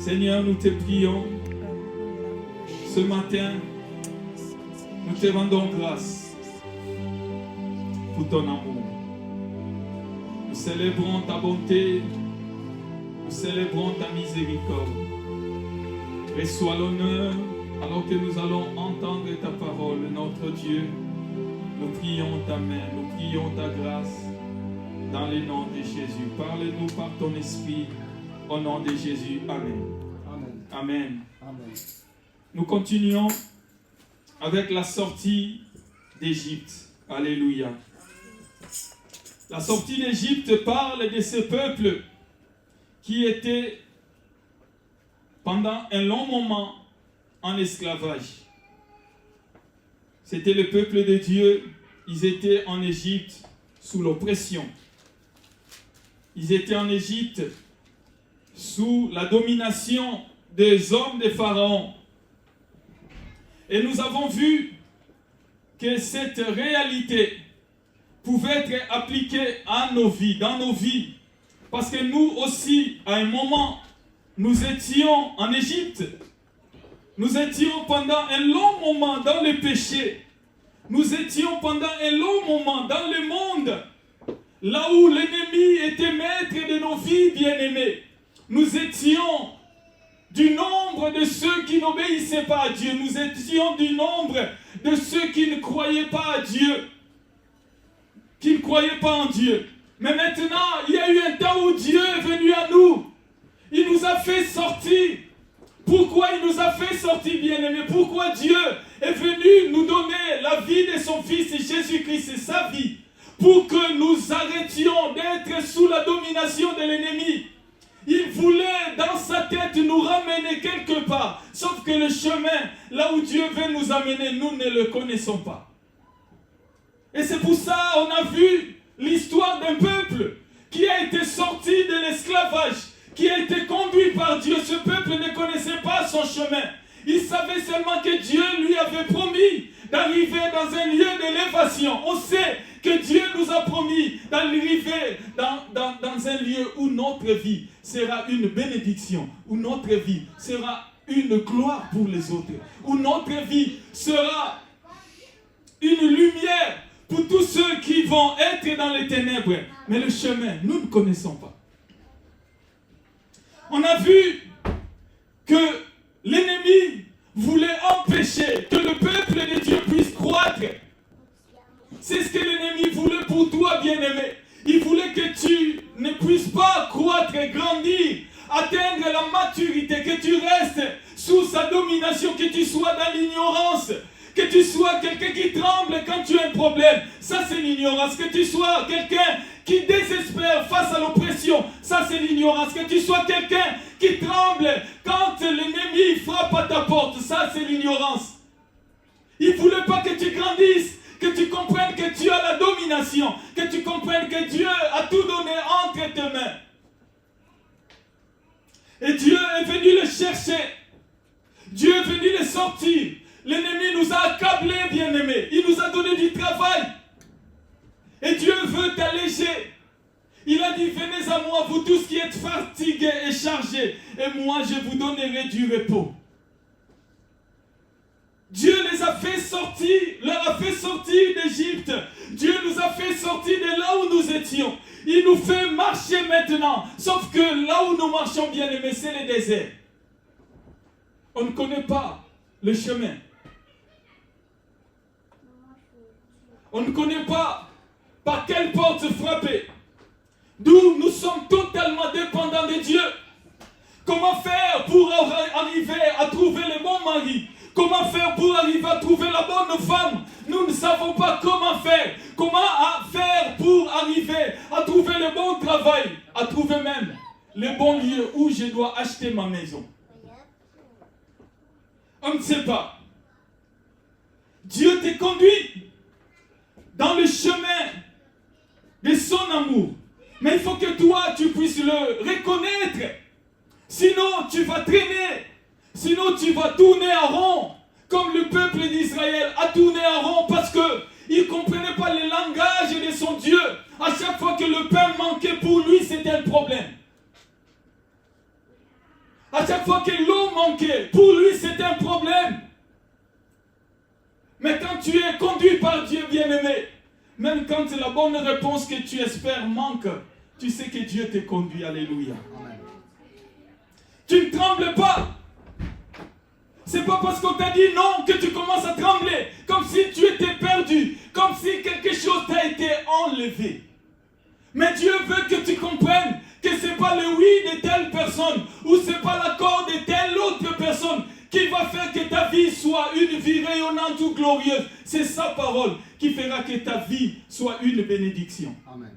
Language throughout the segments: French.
Seigneur, nous te prions. Ce matin, nous te rendons grâce pour ton amour. Nous célébrons ta bonté. Nous célébrons ta miséricorde. Reçois l'honneur alors que nous allons entendre ta parole, notre Dieu. Nous prions ta main, nous prions ta grâce dans le nom de Jésus. Parle-nous par ton esprit au nom de Jésus. Amen. Amen. Amen. Amen. Nous continuons avec la sortie d'Égypte. Alléluia. La sortie d'Égypte parle de ce peuple qui était pendant un long moment en esclavage. C'était le peuple de Dieu. Ils étaient en Égypte sous l'oppression. Ils étaient en Égypte sous la domination des hommes de Pharaon. Et nous avons vu que cette réalité pouvait être appliquée à nos vies, dans nos vies. Parce que nous aussi, à un moment, nous étions en Égypte. Nous étions pendant un long moment dans le péché. Nous étions pendant un long moment dans le monde, là où l'ennemi était maître de nos vies bien-aimées. Nous étions du nombre de ceux qui n'obéissaient pas à Dieu. Nous étions du nombre de ceux qui ne croyaient pas à Dieu, qui ne croyaient pas en Dieu. Mais maintenant, il y a eu un temps où Dieu est venu à nous. Il nous a fait sortir. Pourquoi il nous a fait sortir, bien-aimés? Pourquoi Dieu est venu nous donner la vie de son Fils Jésus-Christ et sa vie? Pour que nous arrêtions d'être sous la domination de l'ennemi. Il voulait dans sa tête nous ramener quelque part. Sauf que le chemin, là où Dieu veut nous amener, nous ne le connaissons pas. Et c'est pour ça qu'on a vu l'histoire d'un peuple qui a été sorti de l'esclavage, qui a été conduit par Dieu. Ce peuple ne connaissait pas son chemin. Il savait seulement que Dieu lui avait promis d'arriver dans un lieu d'élévation. On sait que Dieu nous a promis d'arriver dans un lieu où notre vie sera une bénédiction, où notre vie sera une gloire pour les autres, où notre vie sera une lumière pour tous ceux qui vont être dans les ténèbres. Mais le chemin, nous ne connaissons pas. On a vu que l'ennemi voulait empêcher que le peuple de Dieu puisse croître. C'est ce que l'ennemi voulait pour toi, bien-aimé. Il voulait que tu ne puisses pas croître, grandir, atteindre la maturité, que tu restes sous sa domination, que tu sois dans l'ignorance, que tu sois quelqu'un qui tremble quand tu as un problème. Ça, c'est l'ignorance. Que tu sois quelqu'un qui désespère face à l'oppression. Ça, c'est l'ignorance. Que tu sois quelqu'un qui tremble quand l'ennemi frappe à ta porte. Ça, c'est l'ignorance. Il ne voulait pas que tu grandisses, que tu comprennes que tu as la domination, que tu comprennes que Dieu a tout donné entre tes mains. Et Dieu est venu le chercher. Dieu est venu le sortir. L'ennemi nous a accablés, bien-aimés. Il nous a donné du travail. Et Dieu veut t'alléger. Il a dit, venez à moi, vous tous qui êtes fatigués et chargés, et moi je vous donnerai du repos. Dieu les a fait sortir, leur a fait sortir d'Égypte. Dieu nous a fait sortir de là où nous étions. Il nous fait marcher maintenant. Sauf que là où nous marchons, bien-aimés, c'est le désert. On ne connaît pas le chemin. On ne connaît pas par quelle porte frapper. D'où nous sommes totalement dépendants de Dieu. Comment faire pour arriver à trouver le bon mari? Comment faire pour arriver à trouver la bonne femme? Nous ne savons pas comment faire. Comment faire pour arriver à trouver le bon travail? À trouver même le bon lieu où je dois acheter ma maison. On ne sait pas. Dieu te conduit dans le chemin de son amour. Mais il faut que toi, tu puisses le reconnaître. Sinon, tu vas traîner. Sinon, tu vas tourner en rond. Comme le peuple d'Israël a tourné en rond parce qu'il ne comprenait pas le langage de son Dieu. À chaque fois que le pain manquait pour lui, c'était un problème. À chaque fois que l'eau manquait, pour lui c'était un problème. Mais quand tu es conduit par Dieu bien-aimé, même quand la bonne réponse que tu espères manque, tu sais que Dieu te conduit. Alléluia. Amen. Tu ne trembles pas. C'est pas parce qu'on t'a dit non que tu commences à trembler, comme si tu étais perdu, comme si quelque chose t'a été enlevé. Mais Dieu veut que tu comprennes que ce n'est pas le oui de telle personne ou ce n'est pas l'accord de telle autre personne qui va faire que ta vie soit une vie rayonnante ou glorieuse. C'est sa parole qui fera que ta vie soit une bénédiction. Amen.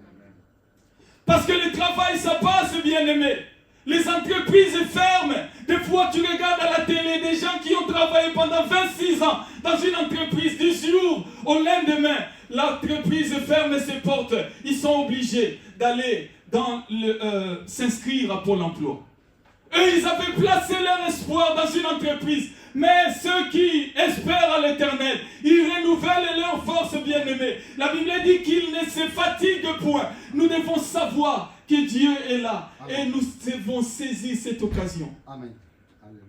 Parce que le travail, ça passe, bien-aimé. Les entreprises ferment. Des fois, tu regardes à la télé des gens qui ont travaillé pendant 26 ans dans une entreprise. Du jour au lendemain, l'entreprise ferme ses portes. Ils sont obligés d'aller s'inscrire à Pôle emploi. Eux, ils avaient placé leur espoir dans une entreprise. Mais ceux qui espèrent à l'Éternel, ils renouvellent leur force, bien-aimés. La Bible dit qu'ils ne se fatiguent point. Nous devons savoir que Dieu est là. Amen. Et nous devons saisir cette occasion. Amen. Alléluia.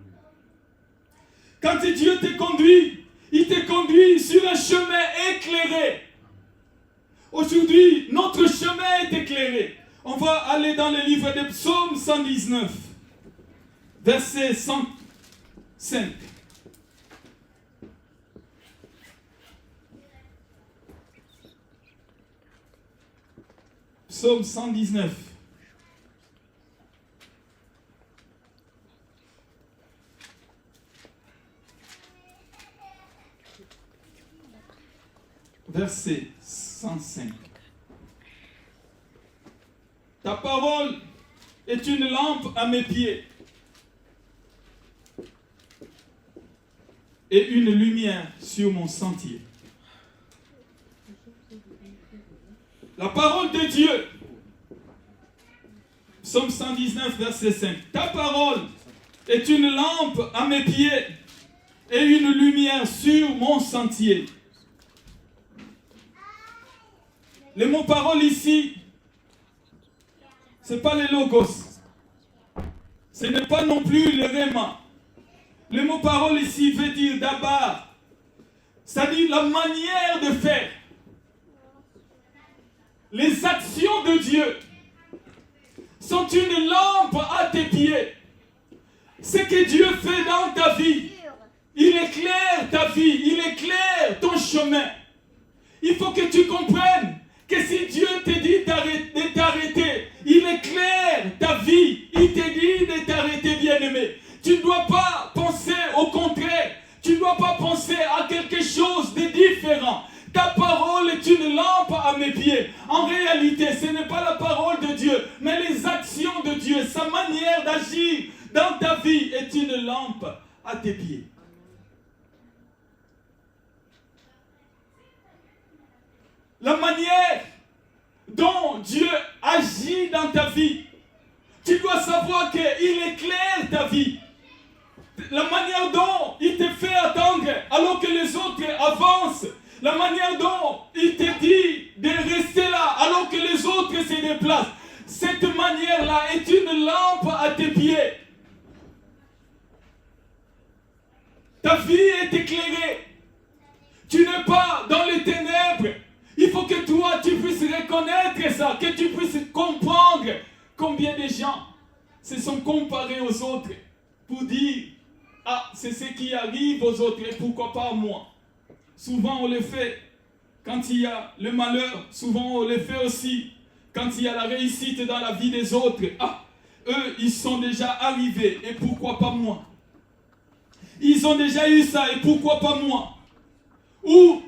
Quand Dieu te conduit, il te conduit sur un chemin éclairé. Aujourd'hui, notre chemin est éclairé. On va aller dans le livre de Psaume 119, verset 105. Psaume 119. Verset 105. Ta parole est une lampe à mes pieds et une lumière sur mon sentier. La parole de Dieu, Psaume 119, verset 5. Ta parole est une lampe à mes pieds et une lumière sur mon sentier. Le mot parole ici, ce n'est pas le logos. Ce n'est pas non plus le réma. Le mot parole ici veut dire d'abord, c'est-à-dire la manière de faire. Les actions de Dieu sont une lampe à tes pieds. Ce que Dieu fait dans ta vie, il éclaire ta vie, il éclaire ton chemin. Il faut que tu comprennes que si Dieu te dit de t'arrêter, il éclaire ta vie, il te dit de t'arrêter, bien-aimé. Tu ne dois pas penser au contraire, tu ne dois pas penser à quelque chose de différent. Ta parole est une lampe à mes pieds. En réalité, ce n'est pas la parole de Dieu, mais les actions de Dieu. Sa manière d'agir dans ta vie est une lampe à tes pieds. La manière dont Dieu agit dans ta vie, tu dois savoir qu'il éclaire ta vie. La manière dont il te fait attendre alors que les autres avancent. La manière dont il te dit de rester là alors que les autres se déplacent. Cette manière-là est une lampe à tes pieds. Ta vie est éclairée. Tu n'es pas dans les ténèbres. Il faut que toi, tu puisses reconnaître ça, que tu puisses comprendre combien de gens se sont comparés aux autres pour dire « Ah, c'est ce qui arrive aux autres et pourquoi pas à moi ?» Souvent on le fait quand il y a le malheur, souvent on le fait aussi quand il y a la réussite dans la vie des autres. Ah, eux, ils sont déjà arrivés et pourquoi pas moi? Ils ont déjà eu ça et pourquoi pas moi? Ou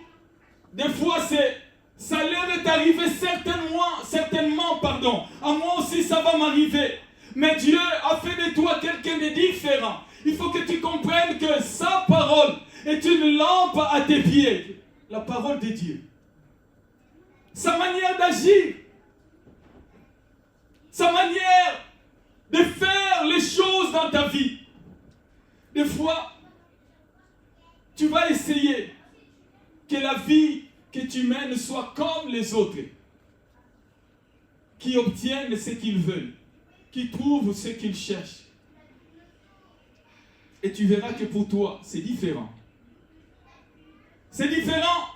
des fois ça leur est arrivé certainement, à moi aussi ça va m'arriver. Mais Dieu a fait de toi quelqu'un de différent. Il faut que tu comprennes que sa parole est une lampe à tes pieds. La parole de Dieu. Sa manière d'agir. Sa manière de faire les choses dans ta vie. Des fois, tu vas essayer que la vie que tu mènes soit comme les autres. Qui obtiennent ce qu'ils veulent. Qui trouvent ce qu'ils cherchent. Et tu verras que pour toi, c'est différent. C'est différent,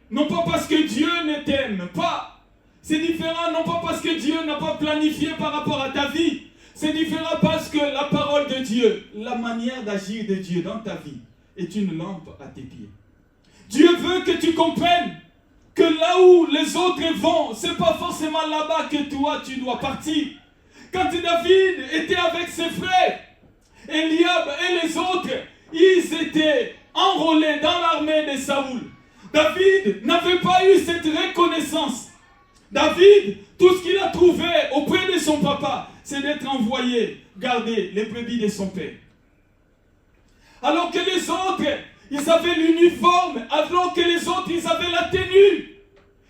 non pas parce que Dieu ne t'aime pas. C'est différent, non pas parce que Dieu n'a pas planifié par rapport à ta vie. C'est différent parce que la parole de Dieu, la manière d'agir de Dieu dans ta vie est une lampe à tes pieds. Dieu veut que tu comprennes que là où les autres vont, ce n'est pas forcément là-bas que toi tu dois partir. Quand David était avec ses frères, Eliab et les autres, ils étaient enrôlés dans l'armée de Saoul. David n'avait pas eu cette reconnaissance. David, tout ce qu'il a trouvé auprès de son papa, c'est d'être envoyé garder les brebis de son père. Alors que les autres, ils avaient l'uniforme, alors que les autres, ils avaient la tenue.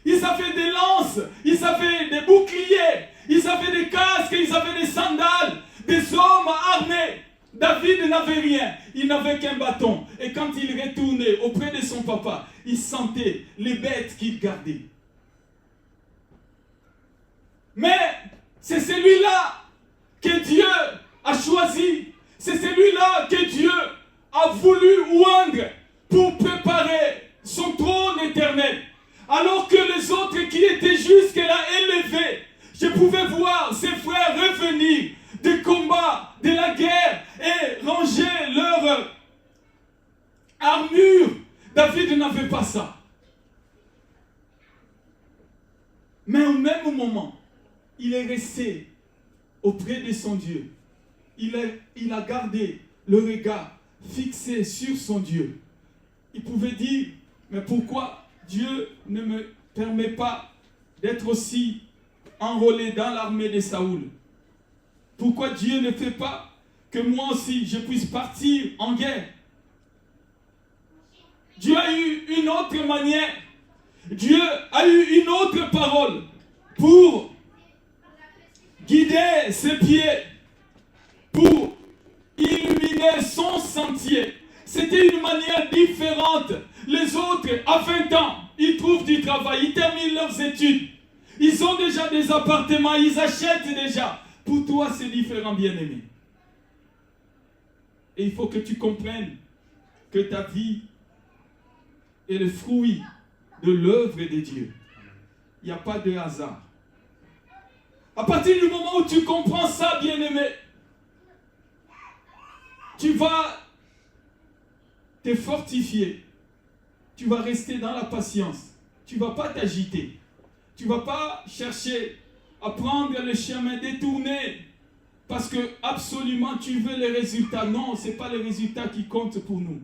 Ils avaient des lances, ils avaient des boucliers, ils avaient des casques, ils avaient des sandales, des hommes armés. David n'avait rien, il n'avait qu'un bâton. Et quand il retournait auprès de son papa, il sentait les bêtes qu'il gardait. Mais c'est celui-là que Dieu a choisi. C'est celui-là que Dieu a voulu oindre pour préparer son trône éternel. Alors que les autres qui étaient jusque-là élevés, je pouvais voir ses frères revenir des combats, de la guerre et ranger leur armure. David n'avait pas ça. Mais au même moment, il est resté auprès de son Dieu. Il a gardé le regard fixé sur son Dieu. Il pouvait dire, mais pourquoi Dieu ne me permet pas d'être aussi enrôlé dans l'armée de Saoul? Pourquoi Dieu ne fait pas que moi aussi je puisse partir en guerre? Dieu a eu une autre manière. Dieu a eu une autre parole pour guider ses pieds, pour illuminer son sentier. C'était une manière différente. Les autres, à 20 ans, ils trouvent du travail, ils terminent leurs études. Ils ont déjà des appartements, ils achètent déjà. Pour toi, c'est différent, bien-aimé. Et il faut que tu comprennes que ta vie est le fruit de l'œuvre de Dieu. Il n'y a pas de hasard. À partir du moment où tu comprends ça, bien-aimé, tu vas te fortifier. Tu vas rester dans la patience. Tu ne vas pas t'agiter. Tu ne vas pas chercher à prendre le chemin détourné parce que absolument tu veux les résultats. Non, ce n'est pas les résultats qui comptent pour nous.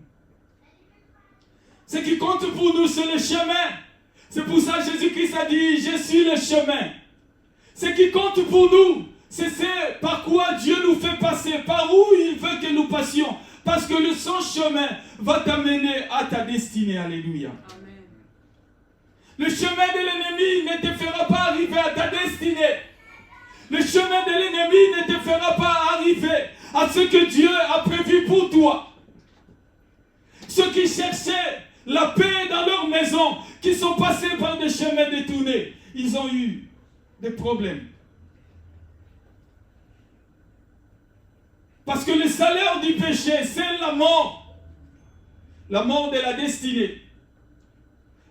Ce qui compte pour nous, c'est le chemin. C'est pour ça que Jésus-Christ a dit, je suis le chemin. Ce qui compte pour nous, c'est ce par quoi Dieu nous fait passer, par où il veut que nous passions. Parce que son chemin va t'amener à ta destinée. Alléluia. Amen. Le chemin de l'ennemi ne te fera pas arriver à ta destinée. Le chemin de l'ennemi ne te fera pas arriver à ce que Dieu a prévu pour toi. Ceux qui cherchaient la paix dans leur maison, qui sont passés par des chemins détournés, ils ont eu des problèmes. Parce que le salaire du péché, c'est la mort. La mort de la destinée.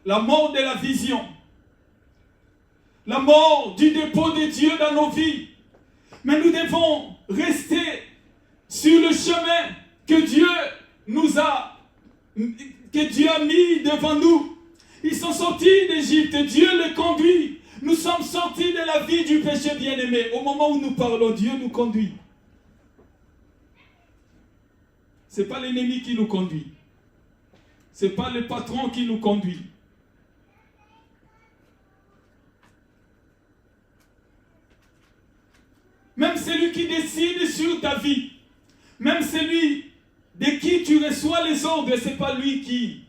La mort de la vision. La mort du dépôt de Dieu dans nos vies. Mais nous devons rester sur le chemin que Dieu a mis devant nous. Ils sont sortis d'Égypte, Dieu les conduit. Nous sommes sortis de la vie du péché, bien-aimé. Au moment où nous parlons, Dieu nous conduit. Ce n'est pas l'ennemi qui nous conduit. Ce n'est pas le patron qui nous conduit. Même celui qui décide sur ta vie, même celui de qui tu reçois les ordres, ce n'est pas lui qui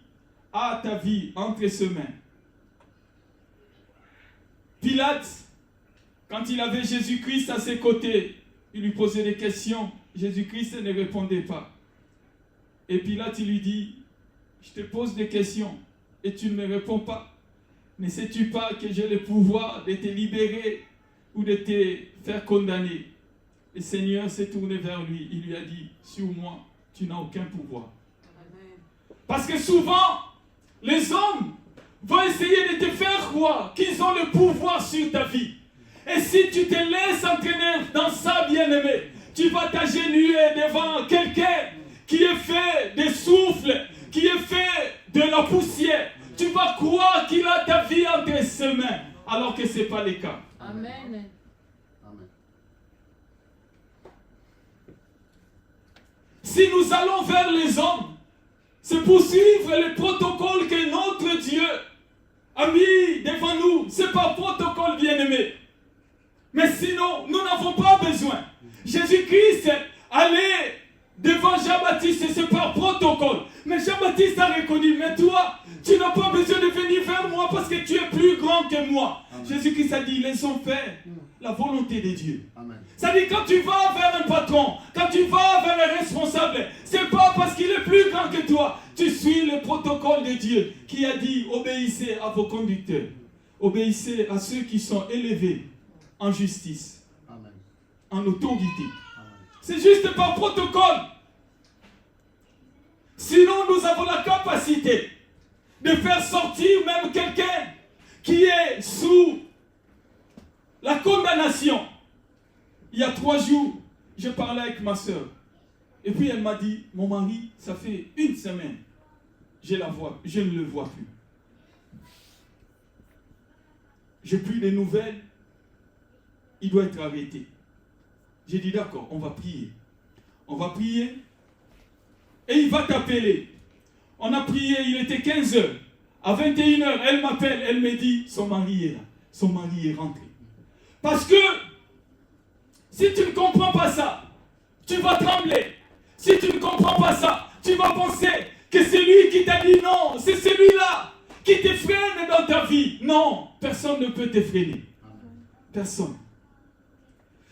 a ta vie entre ses mains. Pilate, quand il avait Jésus-Christ à ses côtés, il lui posait des questions. Jésus-Christ ne répondait pas. Et Pilate, il lui dit, je te pose des questions et tu ne me réponds pas. Ne sais-tu pas que j'ai le pouvoir de te libérer ou de te faire condamner? Le Seigneur s'est tourné vers lui. Il lui a dit, sur moi, tu n'as aucun pouvoir. Parce que souvent, les hommes vont essayer de te faire croire qu'ils ont le pouvoir sur ta vie. Et si tu te laisses entraîner dans ça, bien-aimé, tu vas t'agenouiller devant quelqu'un qui est fait de souffle, qui est fait de la poussière. Tu vas croire qu'il a ta vie entre ses mains, alors que ce n'est pas le cas. Amen. Si nous allons vers les hommes, c'est pour suivre le protocole que notre Dieu a mis devant nous. Ce n'est pas protocole, bien-aimé. Mais sinon, nous n'avons pas besoin. Jésus-Christ allait devant Jean-Baptiste, c'est par protocole. Mais Jean-Baptiste a reconnu, mais toi, tu n'as pas besoin de venir vers moi parce que tu es plus grand que moi. Jésus-Christ a dit, laissons faire la volonté de Dieu. C'est-à-dire, quand tu vas vers un patron, quand tu vas vers un responsable, c'est pas parce qu'il est plus grand que toi. Tu suis le protocole de Dieu qui a dit, obéissez à vos conducteurs. Obéissez à ceux qui sont élevés en justice, en autorité. C'est juste par protocole. Sinon, nous avons la capacité de faire sortir même quelqu'un qui est sous la condamnation. Il y a 3 jours, je parlais avec ma soeur. Et puis elle m'a dit, mon mari, ça fait 1 semaine, je ne le vois plus. J'ai plus de nouvelles. Il doit être arrêté. J'ai dit, d'accord, on va prier. On va prier. Et il va t'appeler. On a prié, il était 15 heures. À 21 heures, elle m'appelle, elle me dit, son mari est là. Son mari est rentré. Parce que, si tu ne comprends pas ça, tu vas trembler. Si tu ne comprends pas ça, tu vas penser que c'est lui qui t'a dit non. C'est celui-là qui te freine dans ta vie. Non, personne ne peut te freiner. Personne.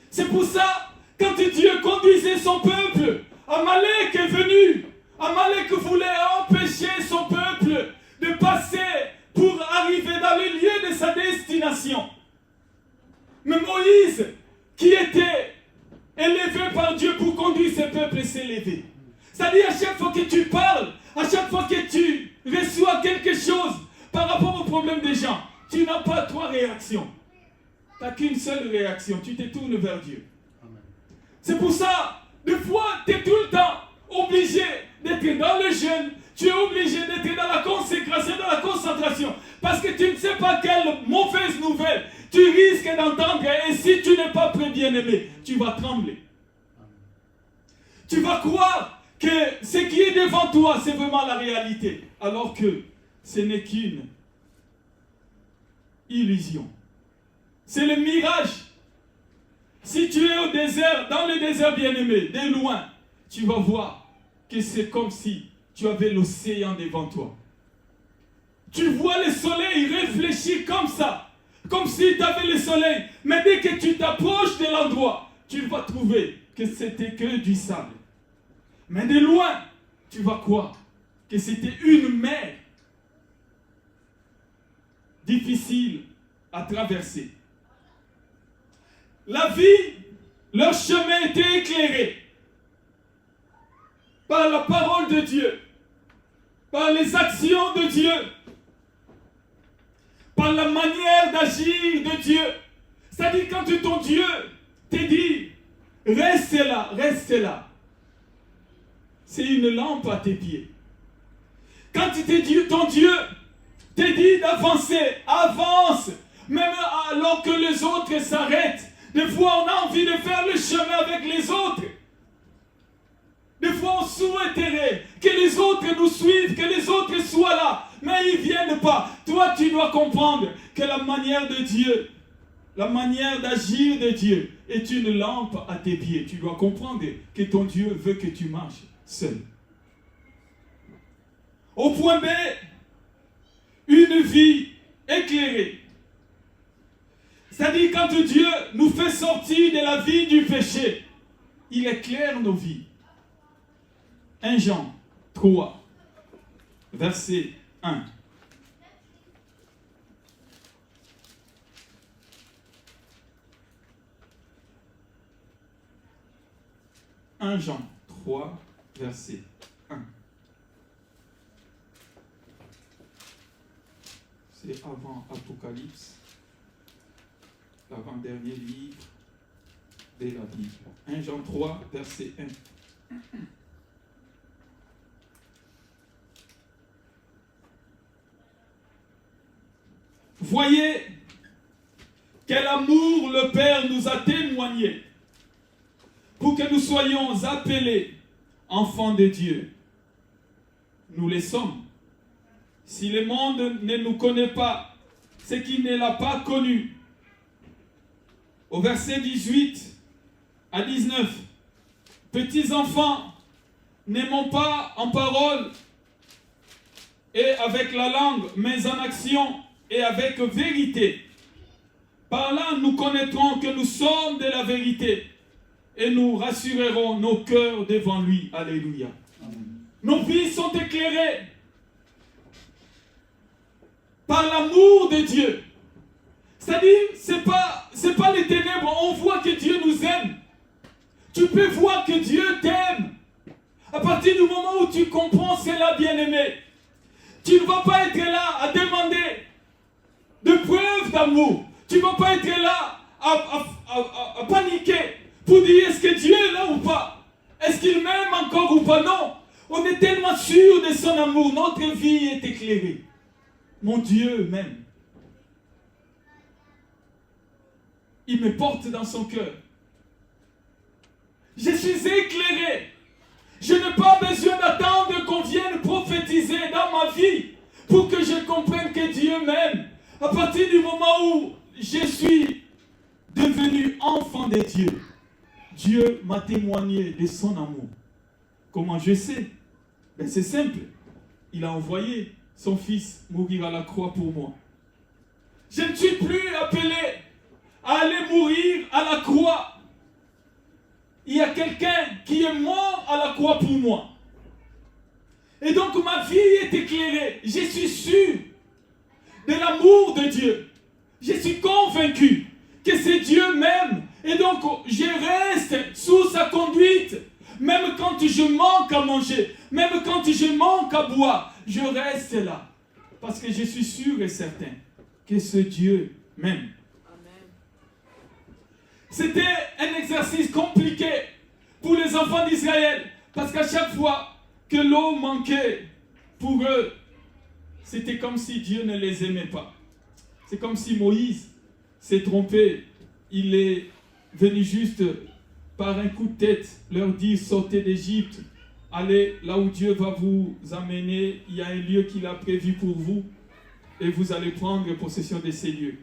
C'est pour ça, quand Dieu conduisait son peuple, Amalek est venu. Amalek voulait empêcher son peuple de passer pour arriver dans le lieu de sa destination. Mais Moïse, qui était élevé par Dieu pour conduire ce peuple, s'est élevé. C'est-à-dire, à chaque fois que tu parles, à chaque fois que tu reçois quelque chose par rapport au problème des gens, tu n'as pas 3 réactions. Tu n'as qu'une seule réaction, tu te tournes vers Dieu. Amen. C'est pour ça, des fois, tu es tout le temps obligé d'être dans le jeûne, tu es obligé d'être dans la consécration, dans la concentration, parce que tu ne sais pas quelle mauvaise nouvelle tu risques d'entendre, et si tu n'es pas prêt, bien-aimé, tu vas trembler. Amen. Tu vas croire que ce qui est devant toi, c'est vraiment la réalité, alors que ce n'est qu'une illusion. C'est le mirage. Si tu es au désert, dans le désert bien-aimé, de loin, tu vas voir que c'est comme si tu avais l'océan devant toi. Tu vois le soleil réfléchir comme ça, comme si tu avais le soleil. Mais dès que tu t'approches de l'endroit, tu vas trouver que c'était que du sable. Mais de loin, tu vas croire que c'était une mer difficile à traverser. La vie, leur chemin était éclairé par la parole de Dieu, par les actions de Dieu, par la manière d'agir de Dieu. C'est-à-dire quand ton Dieu te dit, reste là, c'est une lampe à tes pieds. Quand ton Dieu te dit d'avancer, avance, même alors que les autres s'arrêtent. Des fois, on a envie de faire le chemin avec les autres. Des fois, on souhaiterait que les autres nous suivent, que les autres soient là. Mais ils ne viennent pas. Toi, tu dois comprendre que la manière de Dieu, la manière d'agir de Dieu est une lampe à tes pieds. Tu dois comprendre que ton Dieu veut que tu marches seul. Au point B, une vie éclairée. C'est-à-dire quand Dieu nous fait sortir de la vie du péché, il éclaire nos vies. 1 Jean 3, verset 1. Jean 3, verset 1. C'est avant Apocalypse, l'avant-dernier livre de la Bible. 1 Jean 3, verset 1. Voyez quel amour le Père nous a témoigné pour que nous soyons appelés enfants de Dieu. Nous le sommes. Si le monde ne nous connaît pas, c'est qu'il ne l'a pas connu. Au verset 18 à 19, petits enfants, n'aimons pas en parole et avec la langue, mais en action et avec vérité. Par là, nous connaîtrons que nous sommes de la vérité et nous rassurerons nos cœurs devant lui. Alléluia. Amen. Nos vies sont éclairées par l'amour de Dieu. C'est-à-dire, c'est pas les ténèbres. On voit que Dieu nous aime. Tu peux voir que Dieu t'aime. À partir du moment où tu comprends cela, bien-aimé, tu ne vas pas être là à demander de preuves d'amour. Tu ne vas pas être là à paniquer pour dire est-ce que Dieu est là ou pas? Est-ce qu'il m'aime encore ou pas? Non. On est tellement sûr de son amour. Notre vie est éclairée. Mon Dieu m'aime. Il me porte dans son cœur. Je suis éclairé. Je n'ai pas besoin d'attendre qu'on vienne prophétiser dans ma vie pour que je comprenne que Dieu m'aime. À partir du moment où je suis devenu enfant de Dieu, Dieu m'a témoigné de son amour. Comment je sais? Ben c'est simple. Il a envoyé son fils mourir à la croix pour moi. Je ne suis plus appelé à aller mourir à la croix. Il y a quelqu'un qui est mort à la croix pour moi. Et donc ma vie est éclairée. Je suis sûr de l'amour de Dieu. Je suis convaincu que c'est Dieu même. Et donc je reste sous sa conduite. Même quand je manque à manger, même quand je manque à boire, je reste là. Parce que je suis sûr et certain que ce Dieu m'aime. C'était un exercice compliqué pour les enfants d'Israël. Parce qu'à chaque fois que l'eau manquait pour eux, c'était comme si Dieu ne les aimait pas. C'est comme si Moïse s'est trompé. Il est venu juste par un coup de tête leur dire sortez d'Égypte. Allez là où Dieu va vous amener. Il y a un lieu qu'il a prévu pour vous. Et vous allez prendre possession de ces lieux.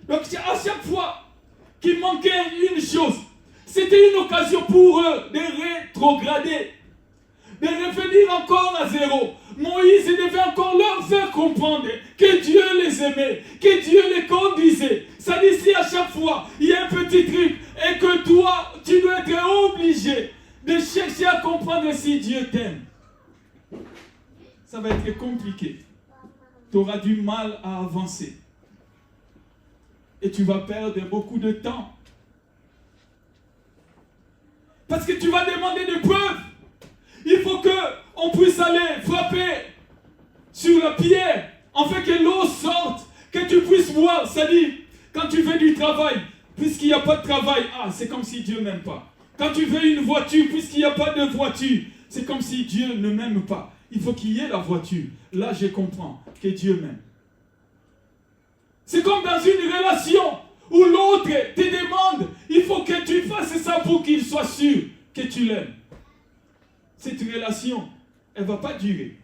Donc à chaque fois qu'il manquait une chose, c'était une occasion pour eux de rétrograder, de revenir encore à zéro. Moïse devait encore leur faire comprendre que Dieu les aimait, que Dieu les conduisait. Ça dit si à chaque fois il y a un petit truc et que toi tu dois être obligé de chercher à comprendre si Dieu t'aime, ça va être compliqué. Tu auras du mal à avancer. Et tu vas perdre beaucoup de temps. Parce que tu vas demander des preuves. Il faut qu'on puisse aller frapper sur la pierre, afin que l'eau sorte, que tu puisses voir. C'est-à-dire, quand tu veux du travail, puisqu'il n'y a pas de travail, c'est comme si Dieu ne m'aime pas. Quand tu veux une voiture, puisqu'il n'y a pas de voiture, c'est comme si Dieu ne m'aime pas. Il faut qu'il y ait la voiture. Là, je comprends que Dieu m'aime. C'est comme dans une relation où l'autre te demande, il faut que tu fasses ça pour qu'il soit sûr que tu l'aimes. Cette relation, elle ne va pas durer.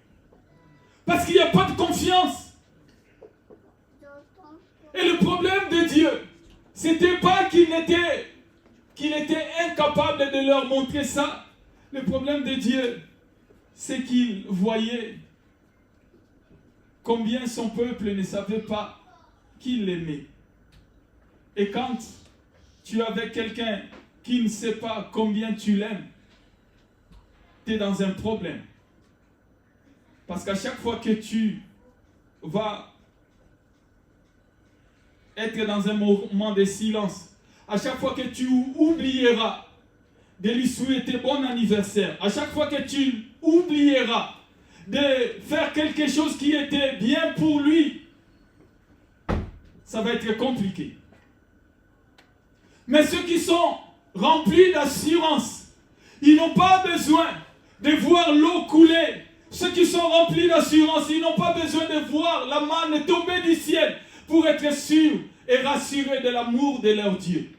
Parce qu'il n'y a pas de confiance. Et le problème de Dieu, c'était pas qu'il était incapable de leur montrer ça. Le problème de Dieu, c'est qu'il voyait combien son peuple ne savait pas qu'il l'aimait. Et quand tu es avec quelqu'un qui ne sait pas combien tu l'aimes, tu es dans un problème. Parce qu'à chaque fois que tu vas être dans un moment de silence, à chaque fois que tu oublieras de lui souhaiter bon anniversaire, à chaque fois que tu oublieras de faire quelque chose qui était bien pour lui, ça va être compliqué. Mais ceux qui sont remplis d'assurance, ils n'ont pas besoin de voir l'eau couler. Ceux qui sont remplis d'assurance, ils n'ont pas besoin de voir la manne tomber du ciel pour être sûrs et rassurés de l'amour de leur Dieu.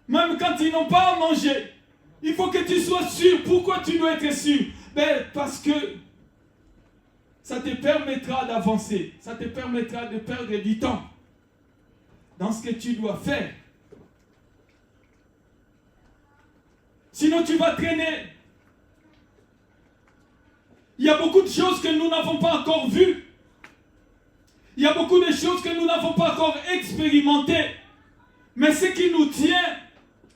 Même quand ils n'ont pas à manger, il faut que tu sois sûr. Pourquoi tu dois être sûr? Parce que ça te permettra d'avancer. Ça te permettra de perdre du temps dans ce que tu dois faire. Sinon, tu vas traîner. Il y a beaucoup de choses que nous n'avons pas encore vues. Il y a beaucoup de choses que nous n'avons pas encore expérimentées. Mais ce qui nous tient,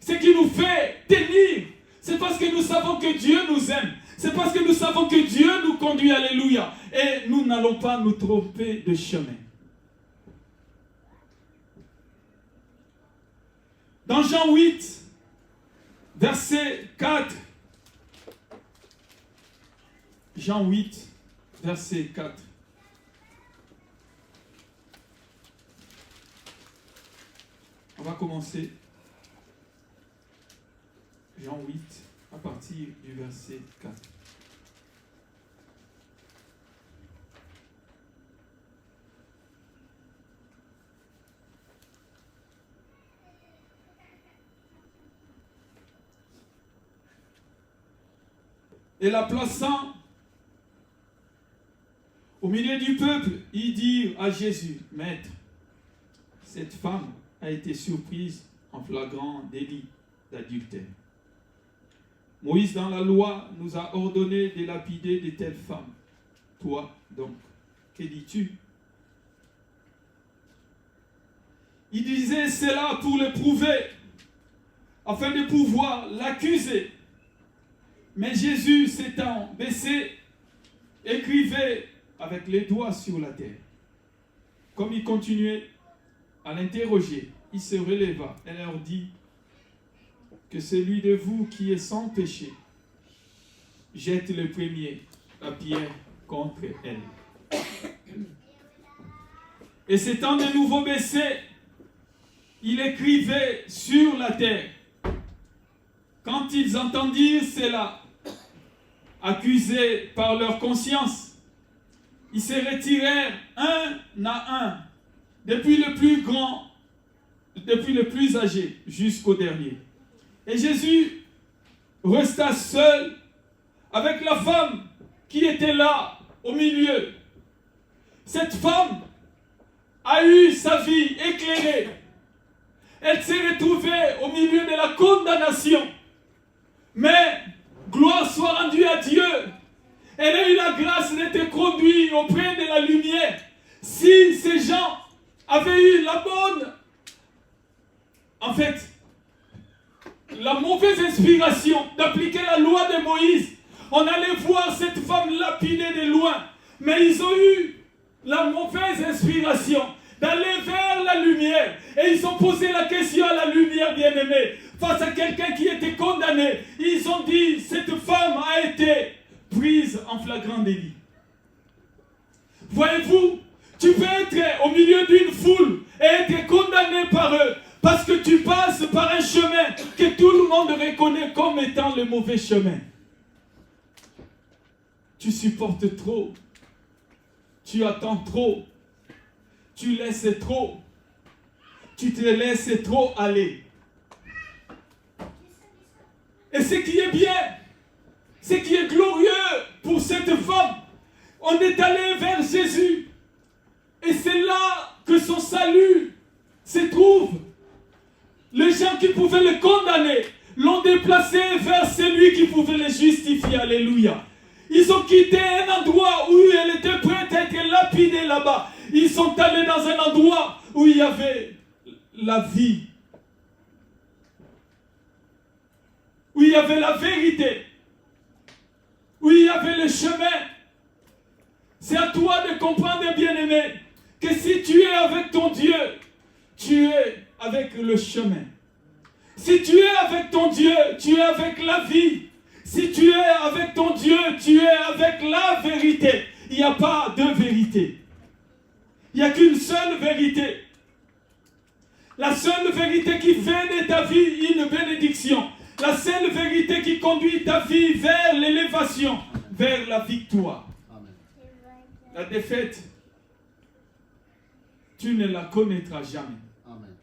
ce qui nous fait tenir, c'est parce que nous savons que Dieu nous aime. C'est parce que nous savons que Dieu nous conduit. Alléluia. Et nous n'allons pas nous tromper de chemin. Dans Jean 8, verset 4. Jean 8, verset 4. On va commencer. Jean 8, à partir du verset 4. Et la plaçant au milieu du peuple, ils dirent à Jésus, « Maître, cette femme a été surprise en flagrant délit d'adultère. Moïse, dans la loi, nous a ordonné de lapider de telles femmes. Toi, donc, que dis-tu » Il disait cela pour le prouver, afin de pouvoir l'accuser. Mais Jésus, s'étant baissé, écrivait avec les doigts sur la terre. Comme il continuait à l'interroger, il se releva et leur dit que celui de vous qui est sans péché jette le premier la pierre contre elle. Et s'étant de nouveau baissé, il écrivait sur la terre. Quand ils entendirent cela, accusés par leur conscience, ils se retirèrent un à un, depuis le plus grand, depuis le plus âgé, jusqu'au dernier. Et Jésus resta seul avec la femme qui était là, au milieu. Cette femme a eu sa vie éclairée. Elle s'est retrouvée au milieu de la condamnation. Mais, gloire soit rendue à Dieu. Elle a eu la grâce d'être conduite auprès de la lumière. Si ces gens avaient eu la bonne, en fait, la mauvaise inspiration d'appliquer la loi de Moïse, on allait voir cette femme lapidée de loin. Mais ils ont eu la mauvaise inspiration d'aller vers la lumière. Et ils ont posé la question à la lumière, bien-aimée. Face à quelqu'un qui était condamné, ils ont dit, cette femme a été prise en flagrant délit. Voyez-vous, tu peux être au milieu d'une foule et être condamné par eux parce que tu passes par un chemin que tout le monde reconnaît comme étant le mauvais chemin. Tu supportes trop, tu attends trop, tu laisses trop, tu te laisses trop aller. Et ce qui est bien, ce qui est glorieux pour cette femme, on est allé vers Jésus. Et c'est là que son salut se trouve. Les gens qui pouvaient le condamner l'ont déplacé vers celui qui pouvait le justifier. Alléluia. Ils ont quitté un endroit où elle était prête à être lapidée là-bas. Ils sont allés dans un endroit où il y avait la vie. Où il y avait la vérité. Où il y avait le chemin. C'est à toi de comprendre, bien-aimé, que si tu es avec ton Dieu, tu es avec le chemin. Si tu es avec ton Dieu, tu es avec la vie. Si tu es avec ton Dieu, tu es avec la vérité. Il n'y a pas de vérité. Il n'y a qu'une seule vérité. La seule vérité qui fait de ta vie une bénédiction. La seule vérité qui conduit ta vie vers l'élévation, vers la victoire. Amen. La défaite, tu ne la connaîtras jamais. Amen.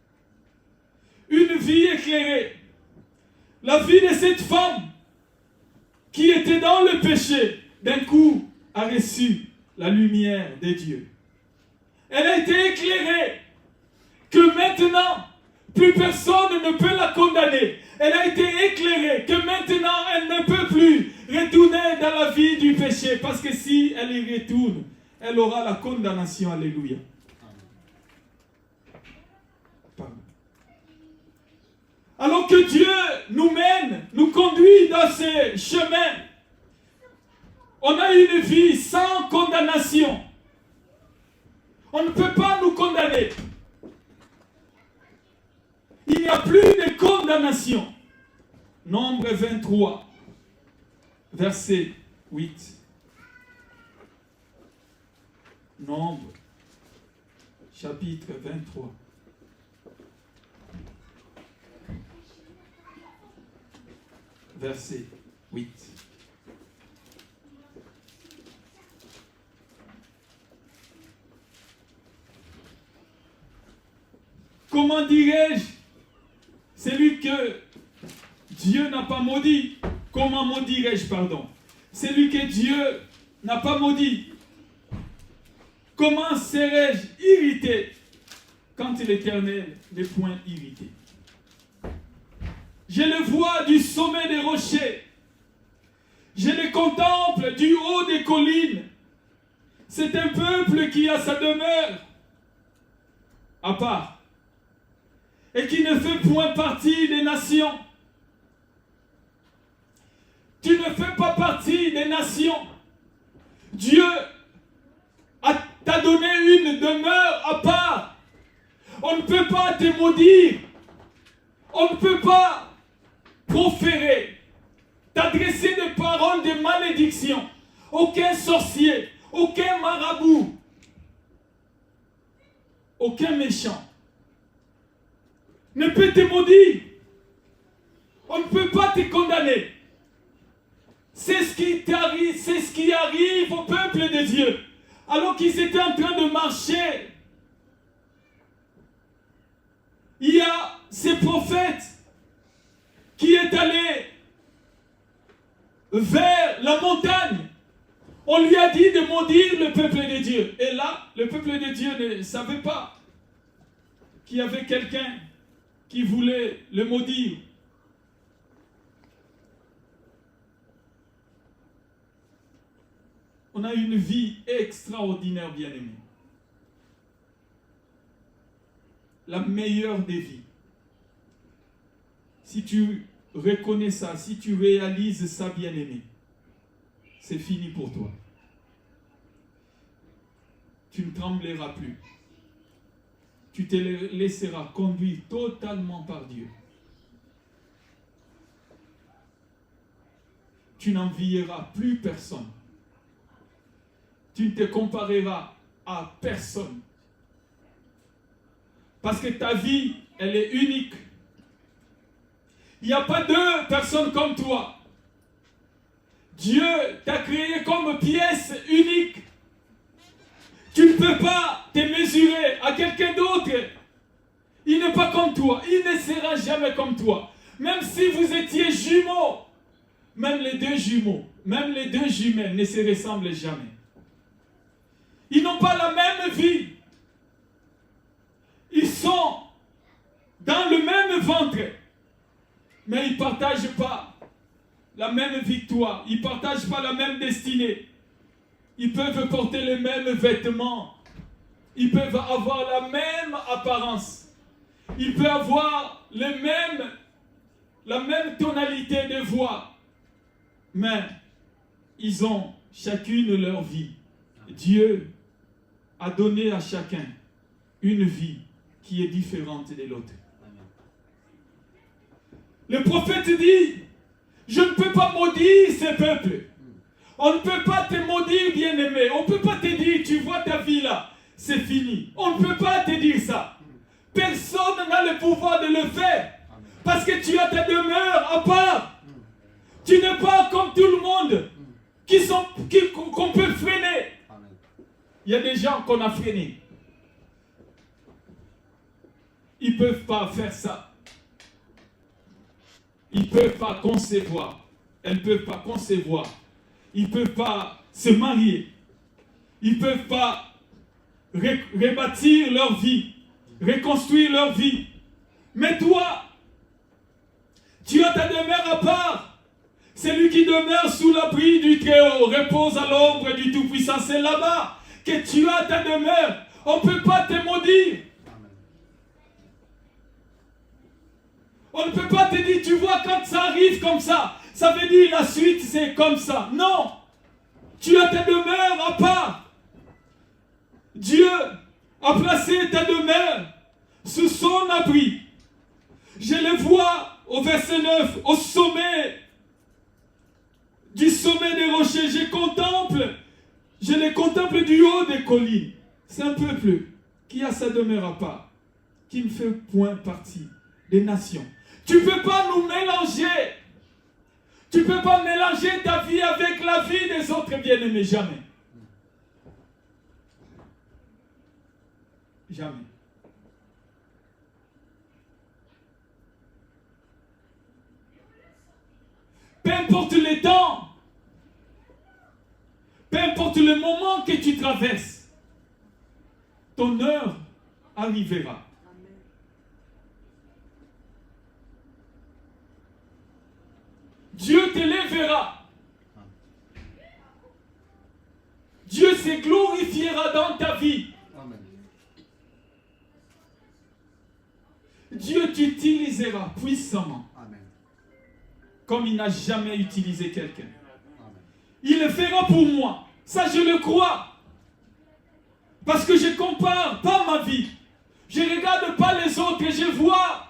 Une vie éclairée. La vie de cette femme qui était dans le péché, d'un coup, a reçu la lumière de Dieu. Elle a été éclairée, que maintenant, plus personne ne peut la condamner. Elle a été éclairée, que maintenant, elle ne peut plus retourner dans la vie du péché, parce que si elle y retourne, elle aura la condamnation. Alléluia. Pardon. Alors que Dieu nous mène, nous conduit dans ces chemins, on a une vie sans condamnation. On ne peut pas nous condamner. Il n'y a plus de condamnation. Nombre 23, verset 8. Nombre, chapitre 23. Verset 8. Comment dirais-je? Celui que Dieu n'a pas maudit. Comment maudirais-je, pardon? Celui que Dieu n'a pas maudit. Comment serais-je irrité quand l'Éternel n'est point irrité? Je le vois du sommet des rochers. Je le contemple du haut des collines. C'est un peuple qui a sa demeure à part et qui ne fait point partie des nations. Tu ne fais pas partie des nations. Dieu t'a donné une demeure à part. On ne peut pas te maudire. On ne peut pas proférer, t'adresser des paroles de malédiction. Aucun sorcier, aucun marabout, aucun méchant ne peut te maudire. On ne peut pas te condamner. C'est ce qui t'arrive, c'est ce qui arrive au peuple de Dieu. Alors qu'ils étaient en train de marcher, il y a ces prophètes qui est allé vers la montagne. On lui a dit de maudire le peuple de Dieu. Et là, le peuple de Dieu ne savait pas qu'il y avait quelqu'un qui voulait le maudire. On a une vie extraordinaire, bien-aimés. La meilleure des vies. Si tu reconnais ça, si tu réalises ça, bien-aimé, c'est fini pour toi. Tu ne trembleras plus. Tu te laisseras conduire totalement par Dieu. Tu n'envieras plus personne. Tu ne te compareras à personne. Parce que ta vie, elle est unique. Il n'y a pas deux personnes comme toi. Dieu t'a créé comme pièce unique. Tu ne peux pas te mesurer à quelqu'un d'autre. Il n'est pas comme toi. Il ne sera jamais comme toi. Même si vous étiez jumeaux, même les deux jumeaux, même les deux jumelles ne se ressemblent jamais. Ils n'ont pas la même vie. Ils sont dans le même ventre, mais ils ne partagent pas la même victoire. Ils ne partagent pas la même destinée. Ils peuvent porter les mêmes vêtements. Ils peuvent avoir la même apparence. Ils peuvent avoir la même tonalité de voix. Mais ils ont chacune leur vie. Dieu a donné à chacun une vie qui est différente de l'autre. Le prophète dit, je ne peux pas maudire ces peuples. On ne peut pas te maudire, bien-aimé. On ne peut pas te dire, tu vois ta vie là, c'est fini. On ne peut pas te dire ça. Personne n'a le pouvoir de le faire. Parce que tu as ta demeure à part. Tu n'es pas comme tout le monde qu'on peut freiner. Il y a des gens qu'on a freinés. Ils ne peuvent pas faire ça. Ils ne peuvent pas concevoir. Elles ne peuvent pas concevoir. Ils ne peuvent pas se marier. Ils ne peuvent pas rebâtir leur vie, reconstruire leur vie. Mais toi, tu as ta demeure à part. Celui qui demeure sous l'abri du Très-Haut repose à l'ombre du Tout-Puissant. C'est là-bas que tu as ta demeure. On ne peut pas te maudire. On ne peut pas te dire, tu vois, quand ça arrive comme ça veut dire la suite c'est comme ça. Non. Tu as ta demeure à part. Dieu a placé ta demeure sous son abri. Je le vois au verset 9, au sommet du sommet des rochers. Je les contemple du haut des collines. C'est un peuple qui a sa demeure à part, qui ne fait point partie des nations. Tu ne peux pas nous mélanger. Tu ne peux pas mélanger ta vie avec la vie des autres bien-aimés. Jamais. Jamais. Peu importe le temps, peu importe le moment que tu traverses, ton heure arrivera. Dieu te lèvera. Dieu se glorifiera dans ta vie. Amen. Dieu t'utilisera puissamment. Amen. Comme il n'a jamais utilisé quelqu'un. Il le fera pour moi. Ça, je le crois. Parce que je ne compare pas ma vie. Je ne regarde pas les autres et je vois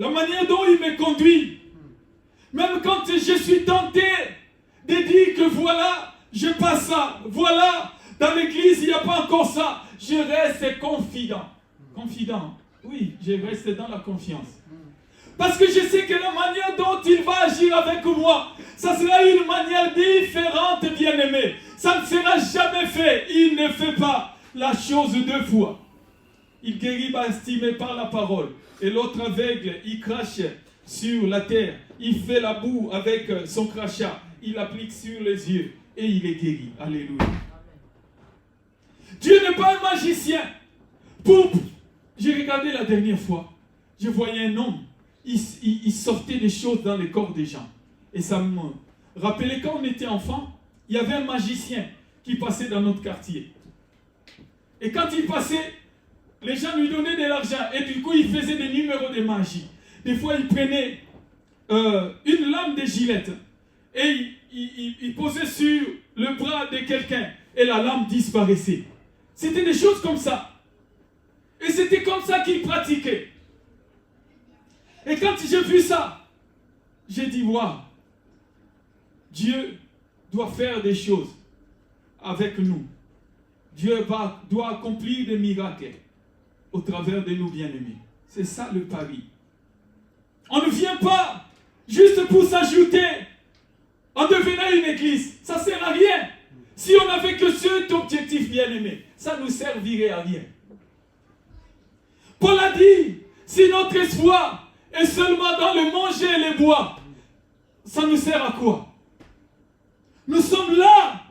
la manière dont il me conduit. Même quand je suis tenté de dire que voilà, je passe ça. Voilà, dans l'église, il n'y a pas encore ça. Je reste confident. Confident. Oui, je reste dans la confiance. Parce que je sais que la manière dont il va agir avec moi, ça sera une manière différente, bien-aimé. Ça ne sera jamais fait. Il ne fait pas la chose deux fois. Il guérit estimé par la parole. Et l'autre aveugle, il crache sur la terre. Il fait la boue avec son crachat. Il applique sur les yeux. Et il est guéri. Alléluia. Dieu n'est pas un magicien. J'ai regardé la dernière fois. Je voyais un homme. Il sortait des choses dans le corps des gens. Et ça me rappelait quand on était enfant, il y avait un magicien qui passait dans notre quartier. Et quand il passait, les gens lui donnaient de l'argent. Et du coup, il faisait des numéros de magie. Des fois, il prenait une lame de gilette. Et il posait sur le bras de quelqu'un. Et la lame disparaissait. C'était des choses comme ça. Et c'était comme ça qu'il pratiquait. Et quand j'ai vu ça, j'ai dit, waouh, Dieu doit faire des choses avec nous. Dieu doit accomplir des miracles au travers de nous bien-aimés. C'est ça le pari. On ne vient pas juste pour s'ajouter en devenant une église. Ça ne sert à rien. Si on n'avait que cet objectif bien-aimé, ça ne nous servirait à rien. Paul a dit, si notre espoir est seulement dans le manger et le boire, ça nous sert à quoi? Nous sommes là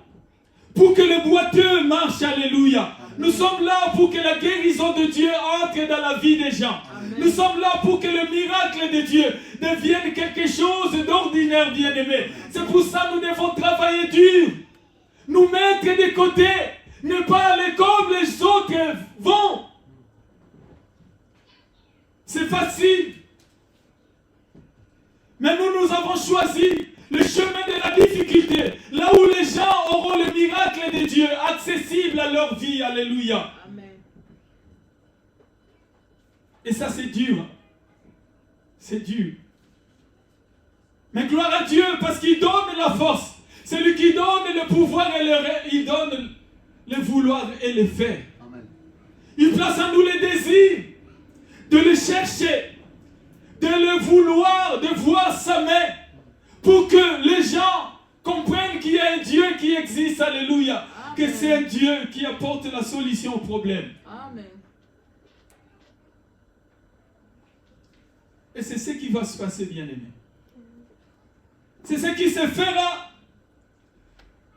pour que le boiteux marche, alléluia. Nous sommes là pour que la guérison de Dieu entre dans la vie des gens. Amen. Nous sommes là pour que le miracle de Dieu devienne quelque chose d'ordinaire, bien-aimé. C'est pour ça que nous devons travailler dur. Nous mettre de côté, ne pas aller comme les autres vont. C'est facile. Mais nous avons choisi le chemin de la difficulté, là où les gens auront le miracle de Dieu accessible à leur vie. Alléluia. Amen. Et ça, c'est dur. c'est dur. Mais gloire à Dieu parce qu'il donne la force. C'est lui qui donne le pouvoir et il donne le vouloir et le faire. Amen. Il place en nous le désir de le chercher, de le vouloir, de voir sa main, pour que les gens comprennent qu'il y a un Dieu qui existe, alléluia. Amen. Que c'est un Dieu qui apporte la solution au problème. Amen. Et c'est ce qui va se passer, bien-aimé. C'est ce qui se fera,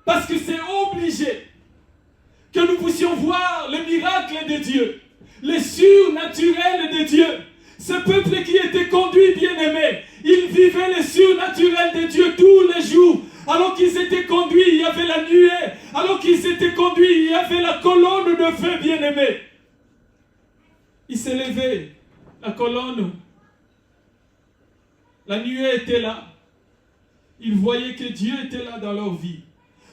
parce que c'est obligé que nous puissions voir le miracle de Dieu, le surnaturel de Dieu. Ce peuple qui était conduit, bien-aimé, ils vivaient le surnaturel de Dieu tous les jours. Alors qu'ils étaient conduits, il y avait la nuée. Alors qu'ils étaient conduits, il y avait la colonne de feu, bien-aimé. Ils s'élevaient, la colonne, la nuée était là. Ils voyaient que Dieu était là dans leur vie.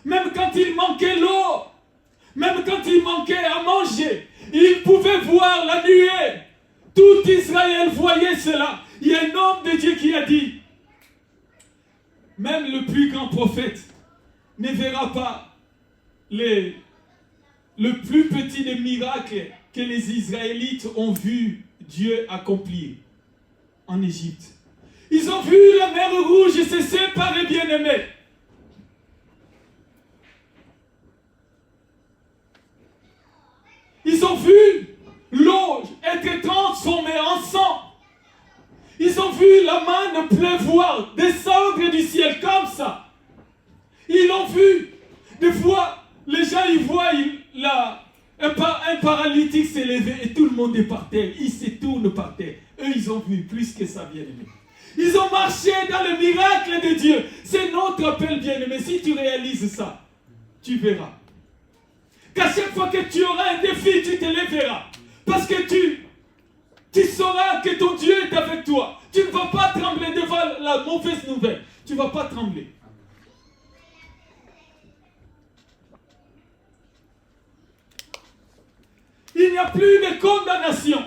Même quand il manquait l'eau, même quand il manquait à manger, ils pouvaient voir la nuée. Tout Israël voyait cela. Il y a un homme de Dieu qui a dit, même le plus grand prophète ne verra pas le plus petit des miracles que les Israélites ont vu Dieu accomplir en Égypte. Ils ont vu la mer rouge se séparer, bien-aimés. Ils ont vu l'eau être transformée en sang. Ils ont vu la manne pleuvoir, descendre du ciel comme ça. Ils l'ont vu. Des fois, les gens, ils voient un paralytique s'élever et tout le monde est par terre. Ils se tournent par terre. Eux, ils ont vu plus que ça, bien-aimé. Ils ont marché dans le miracle de Dieu. C'est notre appel, bien-aimé. Si tu réalises ça, tu verras qu'à chaque fois que tu auras un défi, tu te lèveras. Parce que tu sauras que ton Dieu est avec toi. Tu ne vas pas trembler devant la mauvaise nouvelle. Tu ne vas pas trembler. Il n'y a plus de condamnation.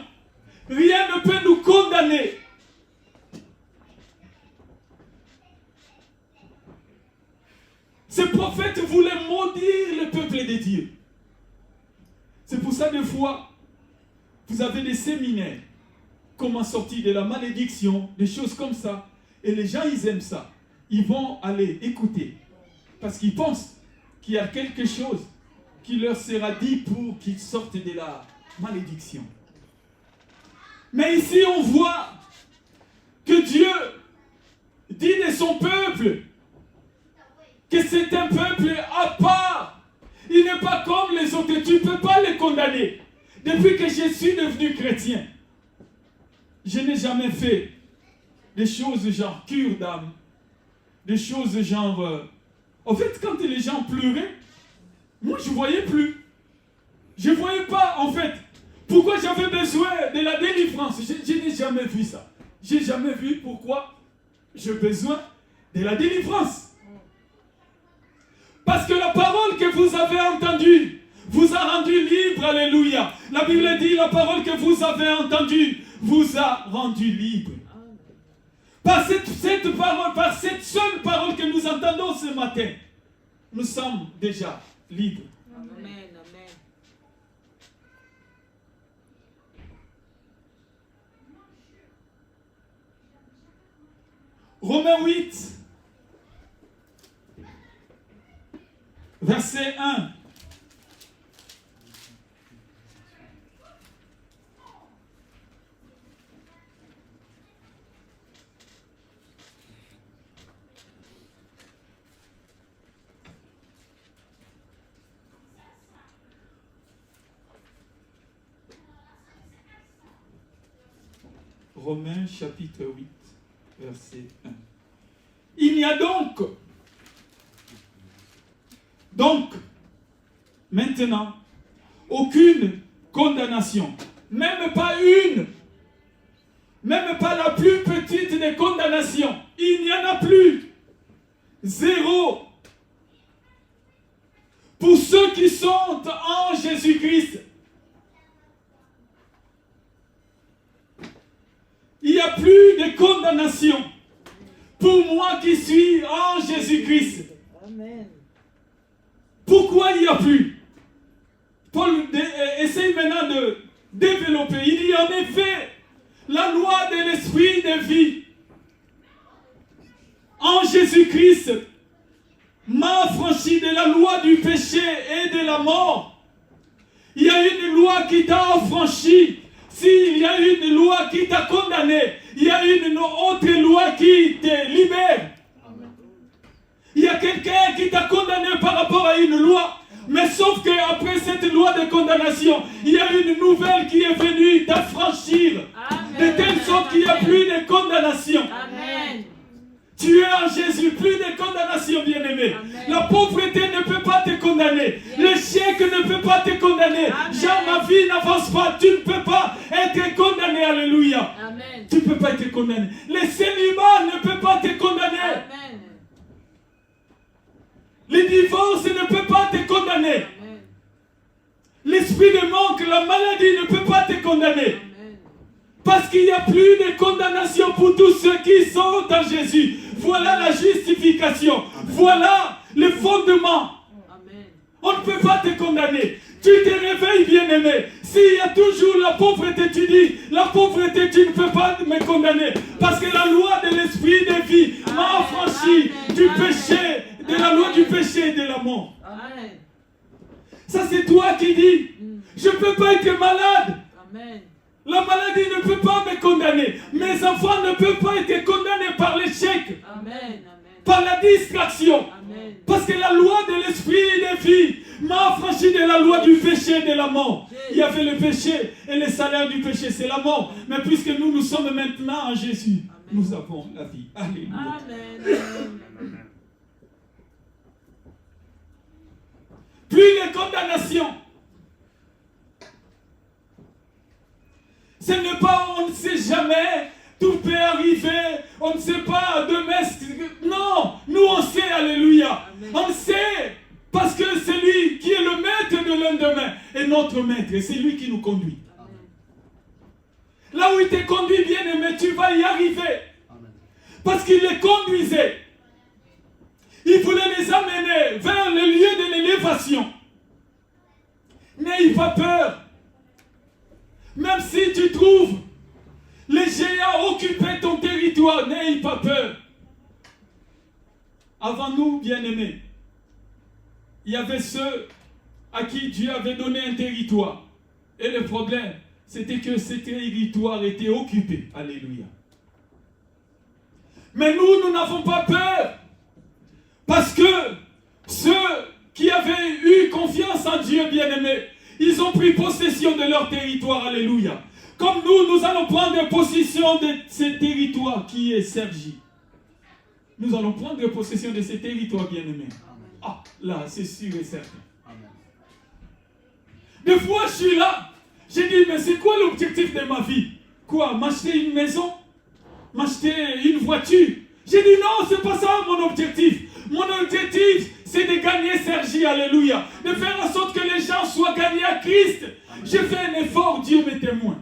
Rien ne peut nous condamner. Ce prophète voulait maudire le peuple de Dieu. C'est pour ça, des fois, vous avez des séminaires, comment sortir de la malédiction, des choses comme ça. Et les gens, ils aiment ça. Ils vont aller écouter. Parce qu'ils pensent qu'il y a quelque chose qui leur sera dit pour qu'ils sortent de la malédiction. Mais ici, on voit que Dieu dit de son peuple que c'est un peuple à part. Il n'est pas comme les autres. Tu ne peux pas les condamner. Depuis que je suis devenu chrétien, je n'ai jamais fait des choses genre cure d'âme, des choses genre... En fait, quand les gens pleuraient, moi je ne voyais plus. Je ne voyais pas, en fait, pourquoi j'avais besoin de la délivrance. Je n'ai jamais vu ça. Je n'ai jamais vu pourquoi j'ai besoin de la délivrance. Parce que la parole que vous avez entendue vous a rendu libre, alléluia. La Bible dit, la parole que vous avez entendue vous a rendu libre. Par cette parole, par cette seule parole que nous entendons ce matin, nous sommes déjà libres. Amen, amen. Romains 8, verset 1. Romains chapitre 8, verset 1. Il n'y a donc, maintenant, aucune condamnation. Même pas une. Même pas la plus petite des condamnations. Il n'y en a plus. Zéro. Pour ceux qui sont en Jésus-Christ. Il n'y a plus plus de condamnation pour moi qui suis en Jésus-Christ. Amen. Pourquoi il n'y a plus? Paul essaye maintenant de développer. Il dit en effet, la loi de l'esprit de vie en Jésus-Christ m'a affranchi de la loi du péché et de la mort. Il y a une loi qui t'a affranchi. S'il y a une loi qui t'a condamné, il y a une autre loi qui te libère. Il y a quelqu'un qui t'a condamné par rapport à une loi. Mais sauf qu'après cette loi de condamnation, il y a une nouvelle qui est venue t'affranchir. De telle sorte qu'il n'y a plus de condamnation. Amen. Tu es en Jésus, plus de condamnation, bien-aimé. La pauvreté ne peut pas te condamner. L'échec ne peut pas te condamner. Jean, ma vie n'avance pas. Tu ne peux pas être condamné. Alléluia. Amen. Tu ne peux pas être condamné. Le célibat ne peut pas te condamner. Amen. Le divorce ne peut pas te condamner. Amen. L'esprit de manque, la maladie ne peut pas te condamner. Amen. Parce qu'il n'y a plus de condamnation pour tous ceux qui sont en Jésus. Voilà la justification. Voilà le fondement. Amen. On ne peut pas te condamner. Tu te réveilles, bien-aimé. S'il y a toujours la pauvreté, tu dis, la pauvreté, tu ne peux pas me condamner. Parce que la loi de l'esprit de vie m'a affranchi du péché, de la loi du péché et de la mort. Amen. Ça, c'est toi qui dis, je ne peux pas être malade. Amen. La maladie ne peut pas me condamner. Mes enfants ne peuvent pas être condamnés par l'échec, Amen. par la distraction. Amen. Parce que la loi de l'esprit de vie m'a affranchi de la loi du péché et de la mort. Il y avait le péché et le salaire du péché, c'est la mort. Mais puisque nous sommes maintenant en Jésus, nous avons la vie. Alléluia. Amen. Plus de condamnation. Ce n'est pas, on ne sait jamais, tout peut arriver, on ne sait pas demain. Non, nous on sait, alléluia. Amen. On sait, parce que c'est lui qui est le maître de lendemain est notre maître, et c'est lui qui nous conduit. Amen. Là où il te conduit, bien aimé, tu vas y arriver. Amen. Parce qu'il les conduisait. Il voulait les amener vers le lieu de l'élévation. N'aie pas peur. Même si tu trouves les géants occuper ton territoire, n'aie pas peur. Avant nous, bien-aimés, il y avait ceux à qui Dieu avait donné un territoire. Et le problème, c'était que ce territoire était occupé. Alléluia. Mais nous n'avons pas peur. Parce que ceux qui avaient eu confiance en Dieu, bien-aimés, ils ont pris possession de leur territoire. Alléluia. Comme nous allons prendre possession de ce territoire qui est Sergi. Nous allons prendre possession de ce territoire, bien-aimés. Ah, là, c'est sûr et certain. Amen. Des fois, je suis là. J'ai dit, mais c'est quoi l'objectif de ma vie? Quoi? M'acheter une maison? M'acheter une voiture? J'ai dit, non, c'est pas ça mon objectif. Mon objectif, c'est de gagner Sergi, alléluia. De faire en sorte que les gens soient gagnés à Christ. J'ai fait un effort, Dieu m'est témoin.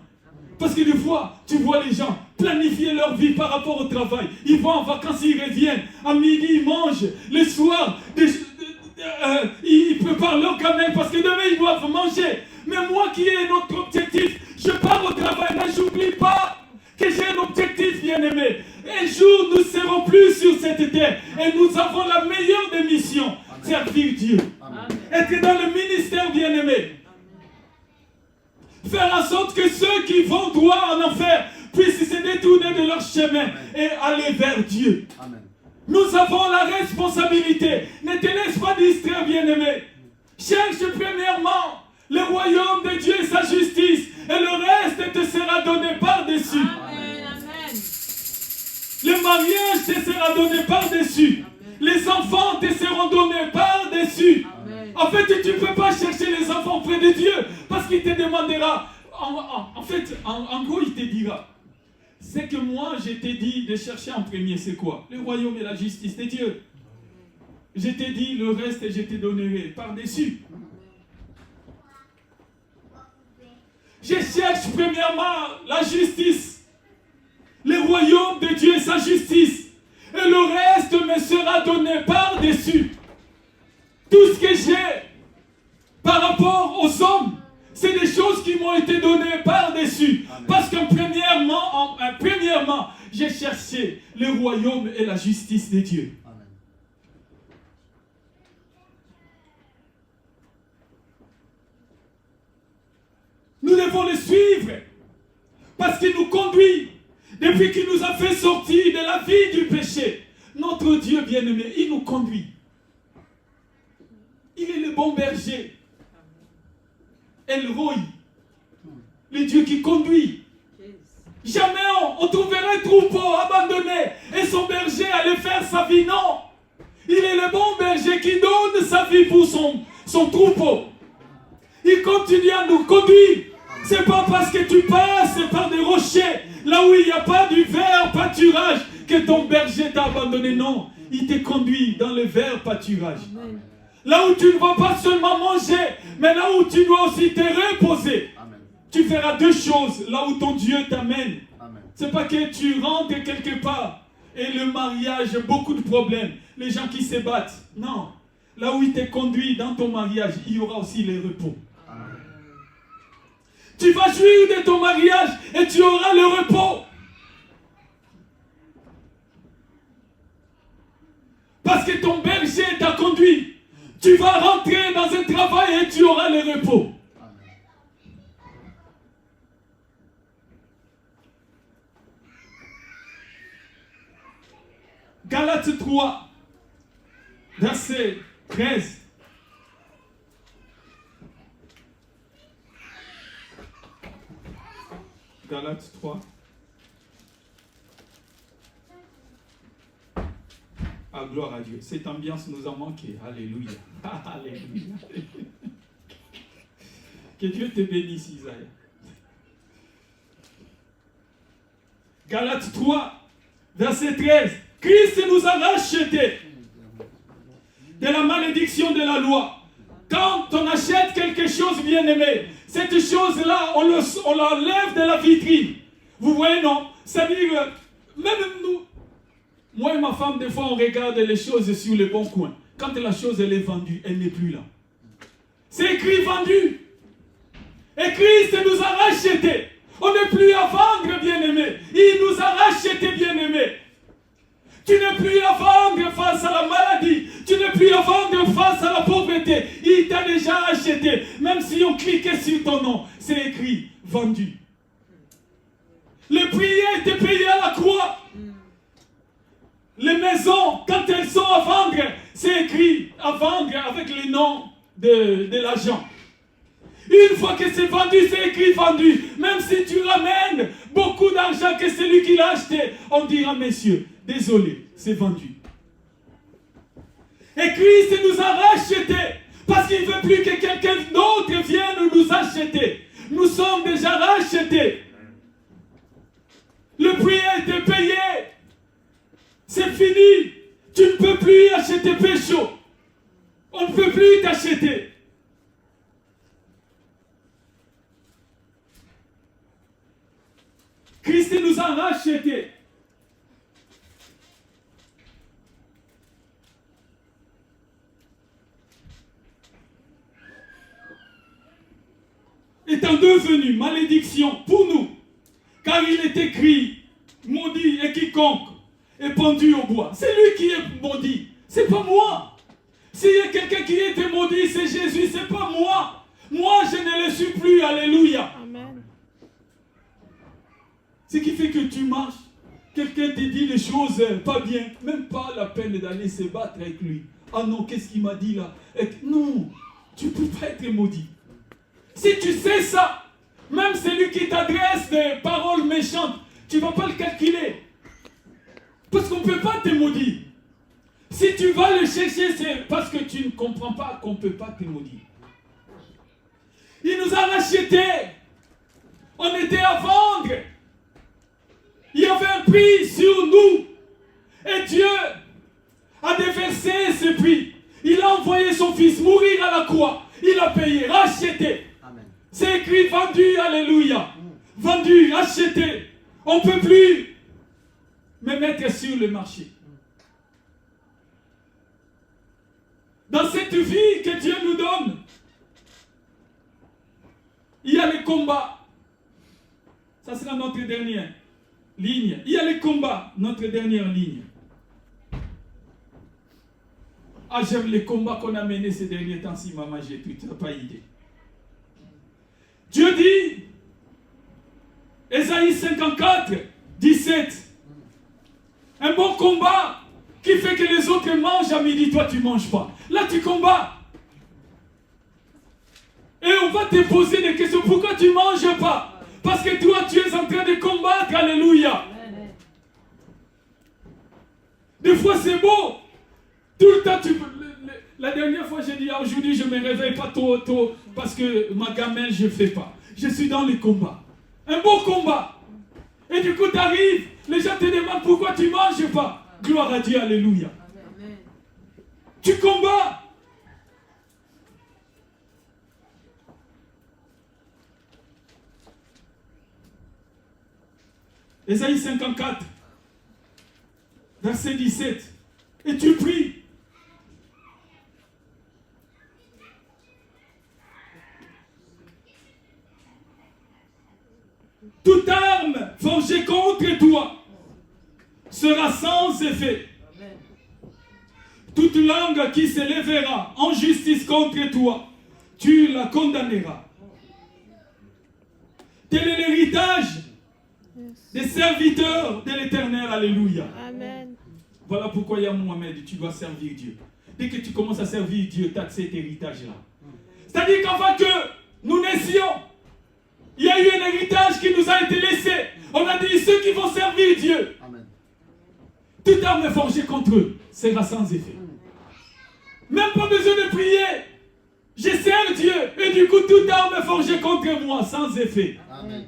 Parce que des fois, tu vois les gens planifier leur vie par rapport au travail. Ils vont en vacances, ils reviennent. À midi, ils mangent. Le soir, ils préparent leur gamelle parce que demain, ils doivent manger. Mais moi qui ai notre objectif, je pars au travail, mais j'oublie pas que j'ai un objectif, bien-aimé. Un jour, nous ne serons plus sur cette terre. Et nous avons la meilleure des missions. Servir Dieu. Amen. Être dans le ministère, bien-aimé. Faire en sorte que ceux qui vont droit en enfer puissent se détourner de leur chemin et aller vers Dieu. Amen. Nous avons la responsabilité. Ne te laisse pas distraire, bien-aimé. Cherche premièrement le royaume de Dieu et sa justice. Et le reste te sera donné par-dessus. Amen. Amen. Le mariage te sera donné par-dessus. Les enfants te seront donnés par-dessus. Amen. En fait, tu ne peux pas chercher les enfants auprès de Dieu parce qu'il te demandera. En gros, il te dira. C'est que moi, je t'ai dit de chercher en premier, c'est quoi? Le royaume et la justice de Dieu. Je t'ai dit le reste et je te donnerai par-dessus. Je cherche premièrement la justice, le royaume de Dieu et sa justice. Et le reste me sera donné par-dessus. Tout ce que j'ai par rapport aux hommes, c'est des choses qui m'ont été données par-dessus. Parce que premièrement, j'ai cherché le royaume et la justice de Dieu. Amen. Nous devons le suivre. Parce qu'il nous conduit. Depuis qu'il nous a fait sortir de la vie du péché. Notre Dieu bien-aimé, il nous conduit. Il est le bon berger. El Roi. Le Dieu qui conduit. Jamais on trouverait un troupeau abandonné et son berger allait faire sa vie. Non. Il est le bon berger qui donne sa vie pour son troupeau. Il continue à nous conduire. C'est pas parce que tu passes par des rochers, là où il n'y a pas du vert pâturage, que ton berger t'a abandonné. Non. Il te conduit dans le vert pâturage. Amen. Là où tu ne vas pas seulement manger, mais là où tu dois aussi te reposer. Amen. Tu feras deux choses là où ton Dieu t'amène. Amen. C'est pas que tu rentres quelque part et le mariage, beaucoup de problèmes, les gens qui se battent. Non. Là où il te conduit dans ton mariage, il y aura aussi le repos. Amen. Tu vas jouir de ton mariage et tu auras le repos. Parce que ton berger t'a conduit. Tu vas rentrer dans un travail et tu auras le repos. Amen. Galates 3, verset 13. Galates 3. Ah, gloire à Dieu. Cette ambiance nous a manqué. Alléluia. Alléluia. Que Dieu te bénisse, Isaïe. Galates 3, verset 13. Christ nous a rachetés de la malédiction de la loi. Quand on achète quelque chose, bien aimé, cette chose-là, on l'enlève de la vitrine. Vous voyez, non? C'est-à-dire, même nous, moi et ma femme, des fois, on regarde les choses sur le bon coin. Quand la chose, elle est vendue, elle n'est plus là. C'est écrit vendu. Et Christ nous a rachetés. On n'est plus à vendre, bien-aimé. Il nous a rachetés, bien-aimé. Tu n'es plus à vendre face à la maladie. Tu n'es plus à vendre face à la pauvreté. Il t'a déjà acheté. Même si on cliquait sur ton nom, c'est écrit vendu. Le prix a été payé à la croix. Les maisons, quand elles sont à vendre, c'est écrit à vendre avec le nom de l'agent. Une fois que c'est vendu, c'est écrit vendu. Même si tu ramènes beaucoup d'argent que celui qui l'a acheté, on dira, messieurs, désolé, c'est vendu. Et Christ nous a rachetés parce qu'il ne veut plus que quelqu'un d'autre vienne nous acheter. Nous sommes déjà rachetés. Le prix a été payé. C'est fini. Tu ne peux plus acheter pécho. On ne peut plus t'acheter. Christ nous a rachetés. Étant devenu malédiction pour nous, car il est écrit, maudit et quiconque est pendu au bois. C'est lui qui est maudit, c'est pas moi. S'il y a quelqu'un qui était maudit, c'est Jésus, c'est pas moi. Moi, je ne le suis plus, alléluia. Amen. Ce qui fait que tu marches, quelqu'un te dit des choses pas bien, même pas la peine d'aller se battre avec lui. Ah non, qu'est-ce qu'il m'a dit là? Non, tu ne peux pas être maudit. Si tu sais ça, même celui qui t'adresse des paroles méchantes, tu ne vas pas le calculer. Parce qu'on ne peut pas te maudire. Si tu vas le chercher, c'est parce que tu ne comprends pas qu'on ne peut pas te maudire. Il nous a rachetés. On était à vendre. Il y avait un prix sur nous. Et Dieu a déversé ce prix. Il a envoyé son fils mourir à la croix. Il a payé, racheté. Amen. C'est écrit vendu, alléluia. Vendu, acheté. On ne peut plus me mettre sur le marché. Dans cette vie que Dieu nous donne, il y a les combats. Ça sera notre dernière ligne. Il y a les combats, notre dernière ligne. Ah, j'aime les combats qu'on a menés ces derniers temps-ci, maman, j'ai tout, tu n'as pas idée. Dieu dit, Ésaïe 54, 17, un bon combat qui fait que les autres mangent à midi, toi tu ne manges pas. Là tu combats. Et on va te poser des questions, pourquoi tu ne manges pas? Parce que toi tu es en train de combattre, alléluia. Des fois c'est beau. Tout le temps, la dernière fois, j'ai dit, aujourd'hui, je ne me réveille pas tôt, parce que ma gamelle, je ne fais pas. Je suis dans les combats. Un beau combat. Et du coup, tu arrives, les gens te demandent pourquoi tu ne manges pas. Gloire à Dieu, alléluia. Amen. Tu combats. Ésaïe 54, verset 17. Et tu pries. Toute arme forgée contre toi sera sans effet. Toute langue qui se lèvera en justice contre toi, tu la condamneras. Tel est l'héritage des serviteurs de l'Éternel. Alléluia. Amen. Voilà pourquoi il y a Mohamed, tu dois servir Dieu. Dès que tu commences à servir Dieu, tu as cet héritage-là. C'est-à-dire qu'avant que nous naissions, il y a eu un héritage qui nous a été laissé. On a dit ceux qui vont servir Dieu. Amen. Toute arme forgée contre eux sera sans effet. Même pas besoin de prier. Je sers Dieu. Et du coup, toute arme forgée contre moi, sans effet. Amen.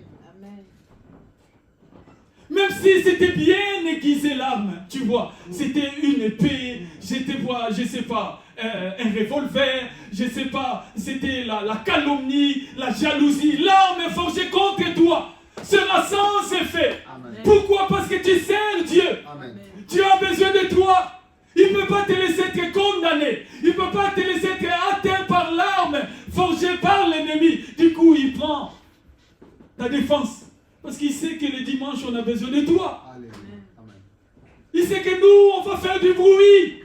Même si c'était bien aiguisé l'arme, tu vois, c'était une épée, c'était, je sais pas, un revolver, je sais pas, c'était la calomnie, la jalousie. L'arme forgée contre toi sera sans effet. Amen. Pourquoi? Parce que tu sers Dieu. Amen. Dieu a besoin de toi. Il ne peut pas te laisser être condamné. Il ne peut pas te laisser être atteint par l'arme forgée par l'ennemi. Du coup, il prend ta défense. Parce qu'il sait que le dimanche, on a besoin de toi. Amen. Il sait que nous, on va faire du bruit.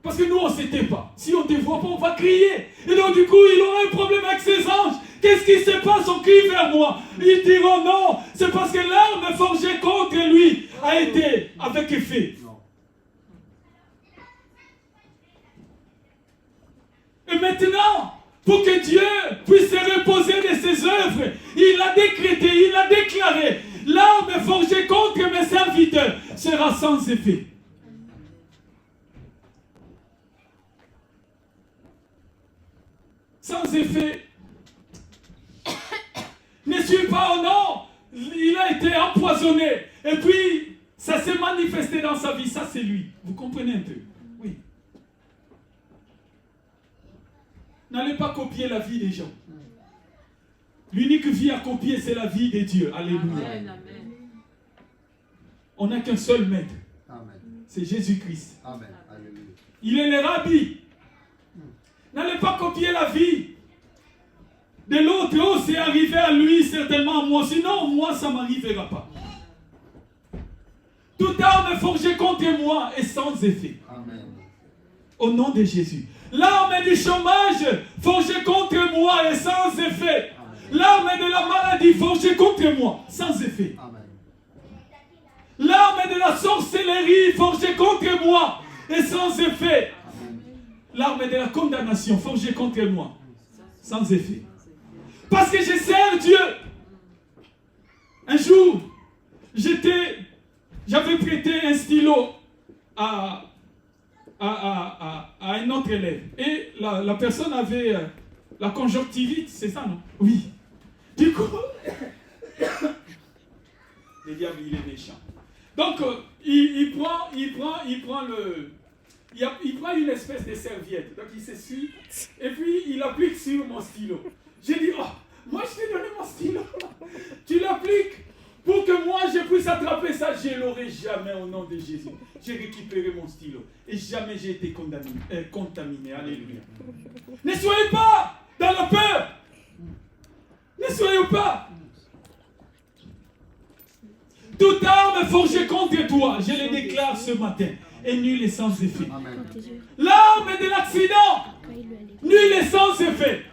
Parce que nous, on ne s'était pas. Si on ne te voit pas, on va crier. Et donc, du coup, il aura un problème avec ses anges. Qu'est-ce qui se passe? On crie vers moi. Ils diront non. C'est parce que l'arme forgée contre lui a été avec effet. Et maintenant, pour que Dieu puisse se reposer de ses œuvres, il a décrété, il a déclaré, l'arme forgée contre mes serviteurs sera sans effet. Sans effet. Ne suis pas, oh non, il a été empoisonné. Et puis, ça s'est manifesté dans sa vie. Ça, c'est lui. Vous comprenez un peu? Oui. N'allez pas copier la vie des gens. L'unique vie à copier, c'est la vie de Dieu. Alléluia. Amen, amen. On n'a qu'un seul maître. C'est Jésus-Christ. Amen. Il est le rabbi. N'allez pas copier la vie de l'autre. Oh, c'est arrivé à lui, certainement à moi. Sinon, moi, ça ne m'arrivera pas. Toute arme forgée contre moi est sans effet. Amen. Au nom de Jésus. L'arme du chômage forgée contre moi est sans effet. L'arme de la maladie forgée contre moi, sans effet. Amen. L'arme de la sorcellerie forgée contre moi est sans effet. Amen. L'arme de la condamnation forgée contre moi, sans effet. Parce que je sers Dieu. Un jour, j'avais prêté un stylo à un autre élève. Et la personne avait la conjonctivite, c'est ça, non? Oui. Du coup, le diable, il est méchant. Donc, il prend une espèce de serviette. Donc, il s'essuie. Et puis, il applique sur mon stylo. J'ai dit, oh, moi, je t'ai donné mon stylo. Tu l'appliques. Pour que moi je puisse attraper ça, je ne l'aurai jamais au nom de Jésus. J'ai récupéré mon stylo. Et jamais j'ai été contaminé. Alléluia. Ne soyez pas dans la peur. Ne soyez pas. Toute arme forgée contre toi, je le déclare ce matin, est nulle et sans effet. L'arme de l'accident, nulle et sans effet.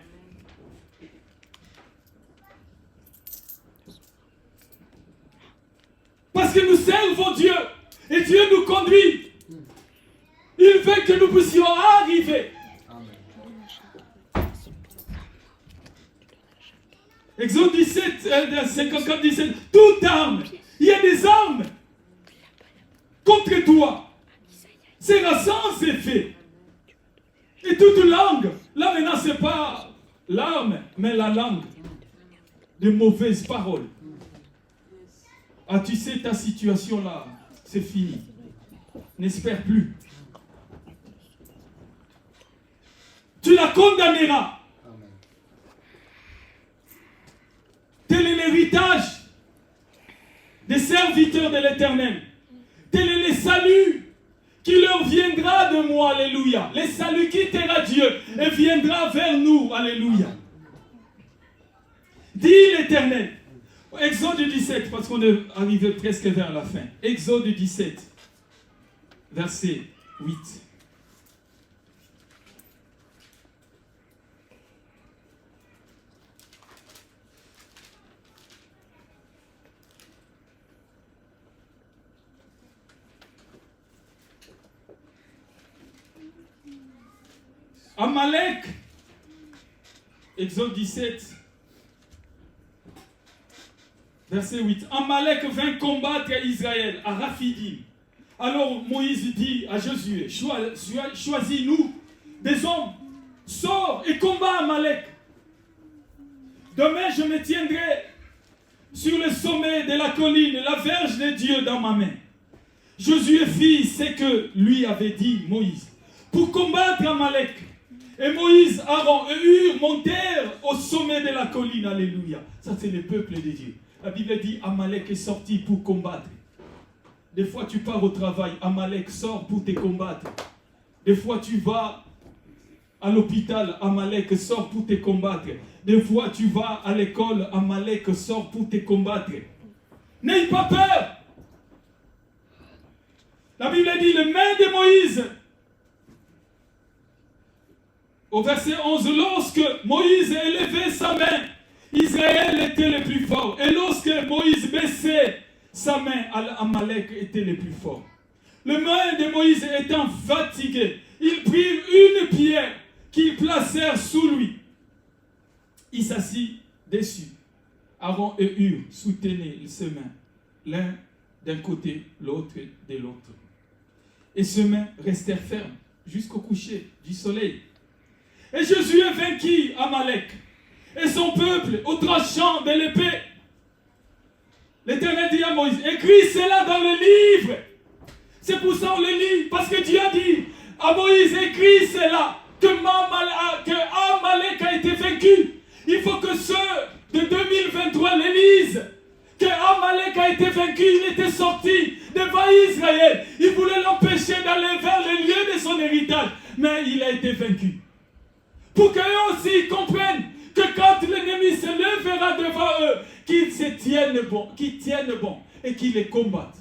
Parce que nous servons Dieu et Dieu nous conduit. Il veut que nous puissions arriver. Exode 17, 54, 17. Toute arme, il y a des armes contre toi. Sera sans effet. Et toute langue, là maintenant ce n'est pas l'arme, mais la langue de mauvaises paroles. Ah, tu sais, ta situation là, c'est fini. N'espère plus. Tu la condamneras. Tel est l'héritage des serviteurs de l'Éternel. Tel est le salut qui leur viendra de moi. Alléluia. Le salut quittera Dieu et viendra vers nous. Alléluia. Dit l'Éternel. Exode 17, parce qu'on est arrivé presque vers la fin. Exode 17, verset 8. Amalek, Exode 17, verset 8. Amalek vint combattre Israël à Raphidim. Alors Moïse dit à Josué, choisis-nous des hommes, sors et combat Amalek. Demain je me tiendrai sur le sommet de la colline, la verge de Dieu dans ma main. Josué fit ce que lui avait dit Moïse pour combattre Amalek. Et Moïse, Aaron et Hur montèrent au sommet de la colline. Alléluia. Ça, c'est le peuple de Dieu. La Bible dit Amalek est sorti pour combattre. Des fois, tu pars au travail, Amalek sort pour te combattre. Des fois, tu vas à l'hôpital, Amalek sort pour te combattre. Des fois, tu vas à l'école, Amalek sort pour te combattre. N'aie pas peur. La Bible dit les mains de Moïse. Au verset 11, lorsque Moïse élevait sa main, Israël était le plus fort. Et lorsque Moïse baissait sa main, Amalek était le plus fort. Les mains de Moïse étant fatiguées, ils prirent une pierre qu'ils placèrent sous lui. Il s'assit dessus. Aaron et Hur soutenaient ses mains, l'un d'un côté, l'autre de l'autre. Et ses mains restèrent fermes jusqu'au coucher du soleil. Et Josué vainquit Amalek et son peuple au tranchant de l'épée. L'Éternel dit à Moïse, écris cela dans le livre. C'est pour ça qu'on le lit, parce que Dieu a dit à Moïse, écris cela, que Amalek a été vaincu. Il faut que ceux de 2023 le lisent. Que Amalek a été vaincu, il était sorti devant Israël. Il voulait l'empêcher d'aller vers le lieu de son héritage, mais il a été vaincu. Pour qu'eux aussi comprennent que quand l'ennemi se lèvera devant eux, qu'ils se tiennent bon, qu'ils tiennent bon et qu'ils les combattent.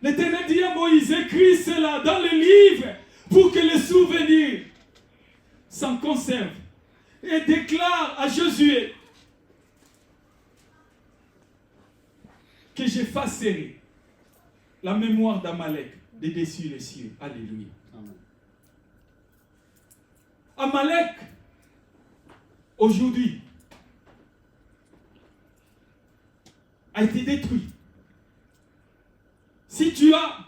L'Éternel dit à Moïse, écris cela dans le livre pour que les souvenirs s'en conservent. Et déclare à Josué que j'effacerai la mémoire d'Amalek de dessus les cieux. Alléluia. Amalek, aujourd'hui, a été détruit. Si tu as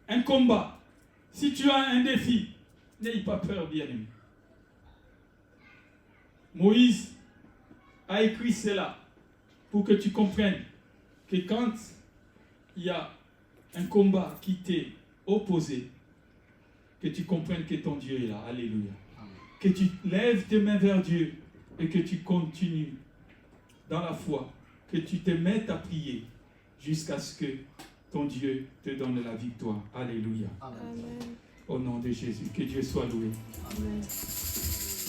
un combat, si tu as un défi, n'aie pas peur, bien-aimé. Moïse a écrit cela pour que tu comprennes que quand il y a un combat qui t'est opposé, que tu comprennes que ton Dieu est là. Alléluia. Amen. Que tu lèves tes mains vers Dieu et que tu continues dans la foi, que tu te mettes à prier jusqu'à ce que ton Dieu te donne la victoire. Alléluia. Amen. Au nom de Jésus, que Dieu soit loué. Amen.